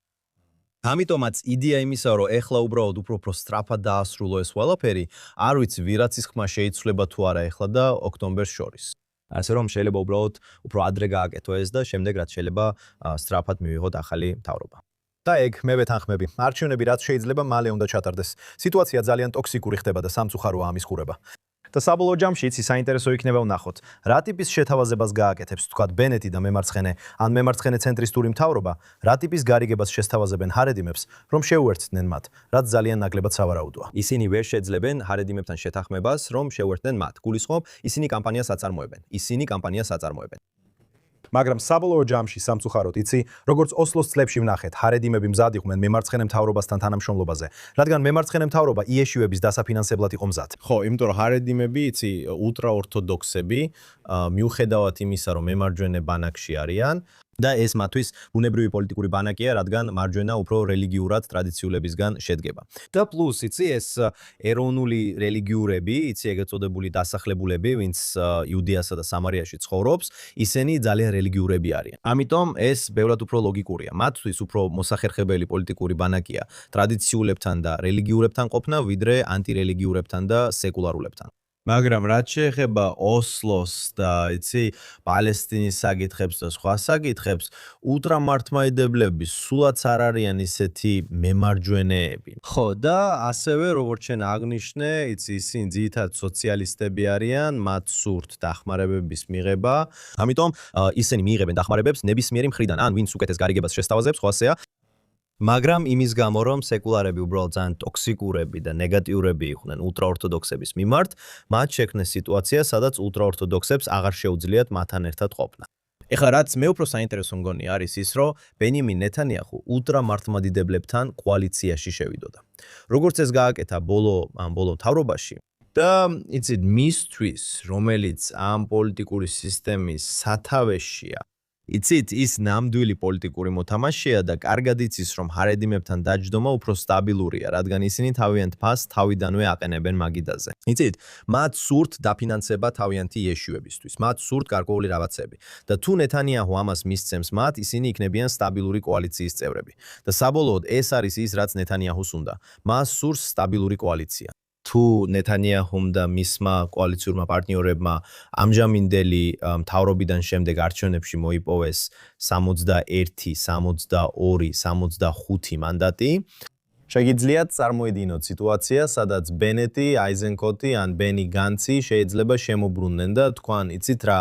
ამიტომაც იდეა იმისა, რომ ეხლა უბრალოდ უფრო სწრაფად დაასრულო ეს ყველაფერი, არ ვიცი ვირაცის ხმა შეიცვლება თუ არა ეხლა და ოქტომბერს შორის. ასე რომ შეიძლება უბრალოდ უფრო ადრე გააკეთო ეს და შემდეგ რაც შეიძლება სწრაფად მივიღოთ ახალი მთავრობა. და ეგ მე ვეთანხმები. არჩევნები რაც შეიძლება მალე უნდა ჩატარდეს. სიტუაცია ძალიან ტოქსიკური ხდება და სამწუხაროა ამის ხურება. და საბოლოო ჯამში იცი საინტერესო იქნება ვნახოთ. რა ტიპის შეთავაზებას გააკეთებს თქვათ ბენეტი და მემარცხენე ან მემარცხენე ცენტრისტული მთავრობა, რა ტიპის გარიგებას შესთავაზებენ ჰარედიმებს, რომ შეუერთდნენ მათ, რაც ძალიან ნაკლებად სავარაუდოა. ისინი ვერ შეძლებენ ჰარედიმებთან შეთანხმებას, რომ შეუერთდნენ მათ. გულისხმობ, ისინი კამპანიას აწარმოებენ. მაგრამ საბოლოო ჯამში სამწუხაროდ იცი, როგორც ოსლოს წლებში ვნახეთ, ჰარედიმები მზად იყვნენ მემარცხენე მთავრობასთან თანამშრომლობაზე, რადგან მემარცხენე მთავრობა იეშუების დასაფინანსებლად იყო მზად. ხო, იმიტომ რომ ჰარედიმები, იცი, ულტრაორთოდოქსები, მიუხედავად იმისა, რომ მემარჯვენე ბანაკში არიან, და ეს მათთვის ბუნებრივი პოლიტიკური ბანაკია, რადგან მარჯვენა უფრო რელიგიურად ტრადიციულებისგან შედგება. და პლუს იცი ეს ეროვნული რელიგიურები, იცი ეგრეთ წოდებული დასახლებულები, ვინც იუდეასა და სამარიაში ცხოვრობს, ისინი ძალიან რელიგიურები არიან. ამიტომ ეს ბევრად უფრო ლოგიკურია. მათთვის უფრო მოსახერხებელი პოლიტიკური ბანაკია ტრადიციულებთან და რელიგიურებთან ყოფნა, ვიდრე ანტირელიგიურებთან და სეკულარულებთან. მაგრამ რაც შეეხება ოსლოს და იცი პალესტინის საკითხებს და სხვა საკითხებს, ულტრამართლმადიდებლები სულაც არ არიან ისეთი მემარჯვენეები. ხო, და ასევე როგორც შენ აღნიშნე, იცი ისინი ძირითადად სოციალისტები არიან, მათ სურთ დახმარებების მიღება. ამიტომ ისინი მიიღებენ დახმარებებს ნებისმიერი მხრიდან, ან ვინც უკეთეს გარიგებას შესთავაზებს, ხო ასეა. მაგრამ იმის გამო, რომ სეკულარები უბრალოდ ძალიან ტოქსიკურები და ნეგატიურები იყვნენ ულტრაორთოდოქსების მიმართ, მათ შექმნეს სიტუაცია, სადაც ულტრაორთოდოქსებს აღარ შეუძლიათ მათთან ერთად ყოფნა. ეხლა რაც მე უფრო საინტერესო მგონი არის ის, რომ ბენიამინ ნეთანიაჰუ ულტრამართლმადიდებლებთან კოალიციაში შევიდოდა. როგორც ეს გააკეთა ბოლო მთავრობაში და იცით მისთვის, რომელიც ამ პოლიტიკური სისტემის სათავეშია, იცით, ის ნამდვილი პოლიტიკური მოთამაშეა და კარგად იცის, რომ ჰარედიმებთან დაჯდომა უფრო სტაბილურია, რადგან ისინი თავიანთ ფასს თავიდანვე აყენებენ მაგიდაზე. იცით, მათ სურთ დაფინანსება თავიანთი იეშუებისთვის, მათ სურთ გარკვეული რაღაცები. და თუ ნეთანიაჰუ ამას მისცემს მათ, ისინი იქნებიან სტაბილური კოალიციის წევრები. და საბოლოოდ ეს არის ის, რაც ნეთანიაჰუს უნდა. მას სურს სტაბილური კოალიცია. თუ ნეთანიაჰუმ და მისმა კოალიციურმა პარტნიორებმა ამჟამინდელი მთავრობიდან შემდეგ არჩევნებში მოიპოვეს 61, 62, 65 მანდატი, შეგიძლიათ წარმოედგინოთ სიტუაცია, სადაც ბენეტი, აიზენკოტი ან ბენი განცი შეიძლება შემოbrunდნენ და თქვან, იცით რა,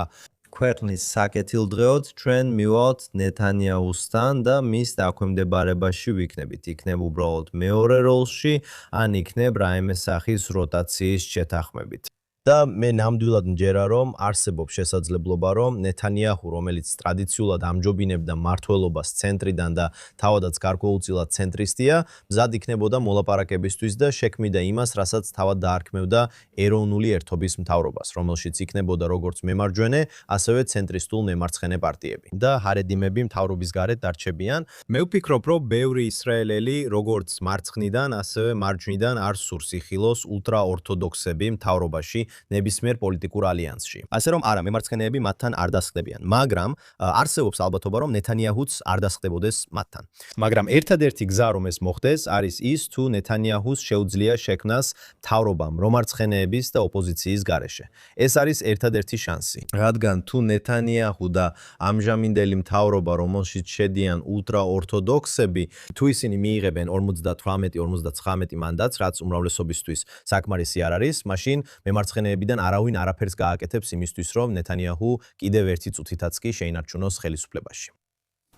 ქვეყნის საკეთილდღეოდ ჩვენ მივავთ ნეთანიაჰუსთან და მის დაქვემდებარებაში ვიქნებით. იქნებ უბრალოდ მეორე როლში, ან იქნებ რაიმე სახის როტაციის შეთანხმებით. და მე ნამდვილად მჯერა, რომ არსებობს შესაძლებლობა, რომ ნეთანიაჰუ, რომელიც ტრადიციულად ამჯობინებდა მმართველობას ცენტრიდან და თავადაც გარკვეულწილად ცენტრისტია, მზად იქნებოდა მოლაპარაკებისთვის და შექმნიდა იმას, რასაც თავად დაარქმევდა ეროვნული ერთობის მთავრობას, რომელშიც იქნებოდა როგორც მემარჯვენე, ასევე ცენტრისტულ მემარცხენე პარტიები. და ჰარედიმები მთავრობის გარეთ დარჩებიან. მე ვფიქრობ, რომ ბევრი ისრაელელი, როგორც მარცხნიდან, ასევე მარჯვნიდან არ სურს იხილოს ულტრაორთოდოქსები მთავრობაში ნებისმიერ პოლიტიკურ ალიანსში. ასე რომ არა, მემარცხენეები მათთან არ დასხდებიან, მაგრამ არსებობს ალბათობა, რომ ნეთანიაჰუც არ დასხდებოდეს მათთან. მაგრამ ერთადერთი გზა, რომ ეს მოხდეს, არის ის, თუ ნეთანიაჰუს შეუძლია შექმნას მთავრობა მრომარცხენეების და ოპოზიციის გარეშე. ეს არის ერთადერთი შანსი. რადგან თუ ნეთანიაჰუ და ამჟამინდელი მთავრობა, რომელშიც შედიან ულტრაორთოდოქსები, თუ ისინი მიიღებენ 58-59 მანდატს, რაც უმრავლესობისთვის საკმარისი არ არის, მაშინ მემარცხენეებიდან არავინ არაფერს გააკეთებს იმისთვის, რომ ნეთანიაჰუ კიდევ ერთი წუთითაც კი შეინარჩუნოს ხელისუფლებაში.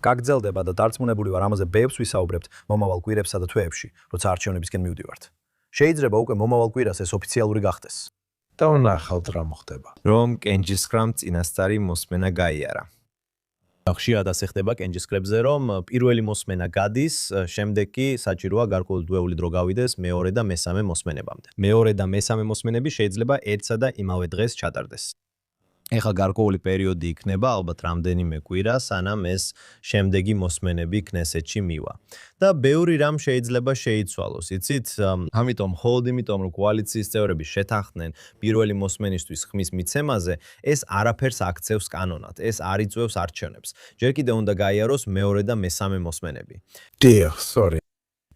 გაგრძელდება და დარწმუნებული ვარ ამაზე ბევრს ვისაუბრებთ მომავალ კვირებსა და თვეებში, როცა არჩევნებისკენ მივდივართ. შეიძლება უკვე მომავალ კვირას ეს ოფიციალური გახდეს. და ვნახავთ რა მოხდება. რომ კენჯისკრამ წინასწარი მოსმენა გაიარა. ხშირად ასე ხდება კენჯისკრებზე, რომ პირველი მოსმენა გადის, შემდეგ კი საჭიროა გარკვეული დვეული დრო გავიდეს მეორე და მესამე მოსმენებამდე. მეორე და მესამე მოსმენები შეიძლება ერთსა და იმავე დღეს ჩატარდეს. ეხლა გარკვეული პერიოდი იქნება, ალბათ რამდენიმე კვირა, სანამ ეს შემდეგი მოსმენები კნესეთში მივა. და ბევრი რამ შეიძლება შეიცვალოს, იცით? ამიტომ მხოლოდ იმიტომ, რომ კოალიციის წევრები შეთანხმდნენ პირველი მოსმენისთვის ხმის მიცემაზე, ეს არაფერს აქცევს კანონად, ეს არ იწვევს არჩევნებს. ჯერ კიდევ უნდა გაიაროს მეორე და მესამე მოსმენები. დიახ, sorry.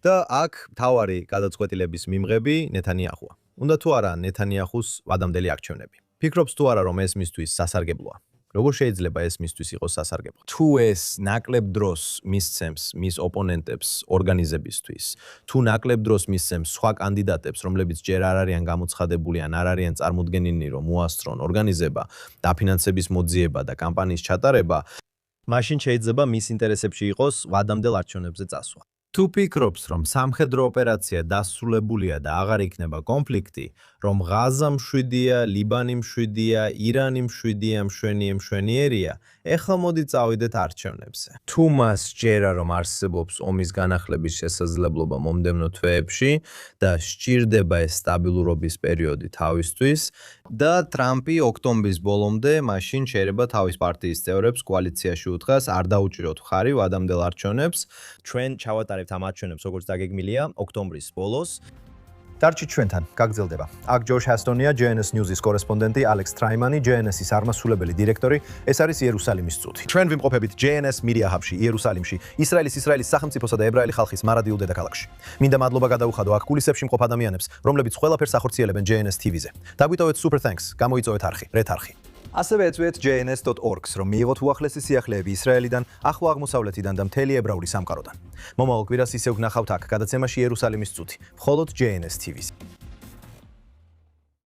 და აქ მთავარი გადაწყვეტილების მიმღები ნეთანიაჰუა. უნდა თუ არა ნეთანიაჰუს ვადამდელი არჩევნები. ფიქრობს თუ არა, რომ ეს მისთვის სასარგებლოა. როგორ შეიძლება ეს მისთვის იყოს სასარგებლო? თუ ეს ნაკლებ დროს მისცემს მის ოპონენტებს ორგანიზებისთვის, თუ ნაკლებ დროს მისცემს სხვა კანდიდატებს, რომლებიც ჯერ არ არიან გამოცხადებული ან არ არიან წარმოდგენილნი, რომ მოასწრონ ორგანიზება, დაფინანსების მოძიება და კამპანიის ჩატარება, მაშინ შეიძლება მის ინტერესებში იყოს ვადამდელ არჩევნებზე წასვლა. თუ ფიქრობს, რომ სამხედრო ოპერაცია დასრულებულია და აღარ იქნება კონფლიქტი, რომ ღაზა მშვიდია, ლიბანი მშვიდია, ირანი მშვიდია, მშვენიერია, ეხლა მოდი წავიდეთ არჩევნებზე. თუ მას სჯერა, რომ არსებობს ომის განახლების შესაძლებლობა მომდევნო თვეებში და სჭირდება ეს სტაბილურობის პერიოდი თავისთვის და ტრამპი ოქტომბრის ბოლომდე მაშინ შეიძლება თავის პარტიის წევრებს კოალიციაში უთხრას, არ დაუჭიროთ ხარი ვადამდელ არჩევნებს, ჩვენ ჩავატარებთ ამ არჩევნებს, როგორც დაგეგმილია ოქტომბრის ბოლოს. დარჩით ჩვენთან, გაგრძელდება. აქ ჯოშ ჰასტონია, JNS News-ის კორესპონდენტი, ალექს ტრაიმანი, JNS-ის არმასულებელი დირექტორი, ეს არის იერუსალიმის წუთი. ჩვენ ვიმყოფებით JNS Media Hub-ში, იერუსალიმში, ისრაელის სახელმწიფოსა და ებრაელი ხალხის მარადიულ დედაქალაქში. მინდა მადლობა გადაუხადო აქ კულისებში მყოფ ადამიანებს, რომლებიც ყველაფერს ახორციელებენ JNS TV-ზე. დაგვიტოვეთ super thanks, გამოიწოვეთ არხი, რეთ არხი. ასევე ეწვიეთ jns.org-ს, რომ მიიღოთ უახლესი სიახლეები ისრაელიდან, ახლო აღმოსავლეთიდან და მთელი ებრაული სამყაროდან. მომავალ კვირას ისევ ვნახავთ აქ, გადაცემაში იერუსალიმის წუთი, მხოლოდ JNS TV-ზე.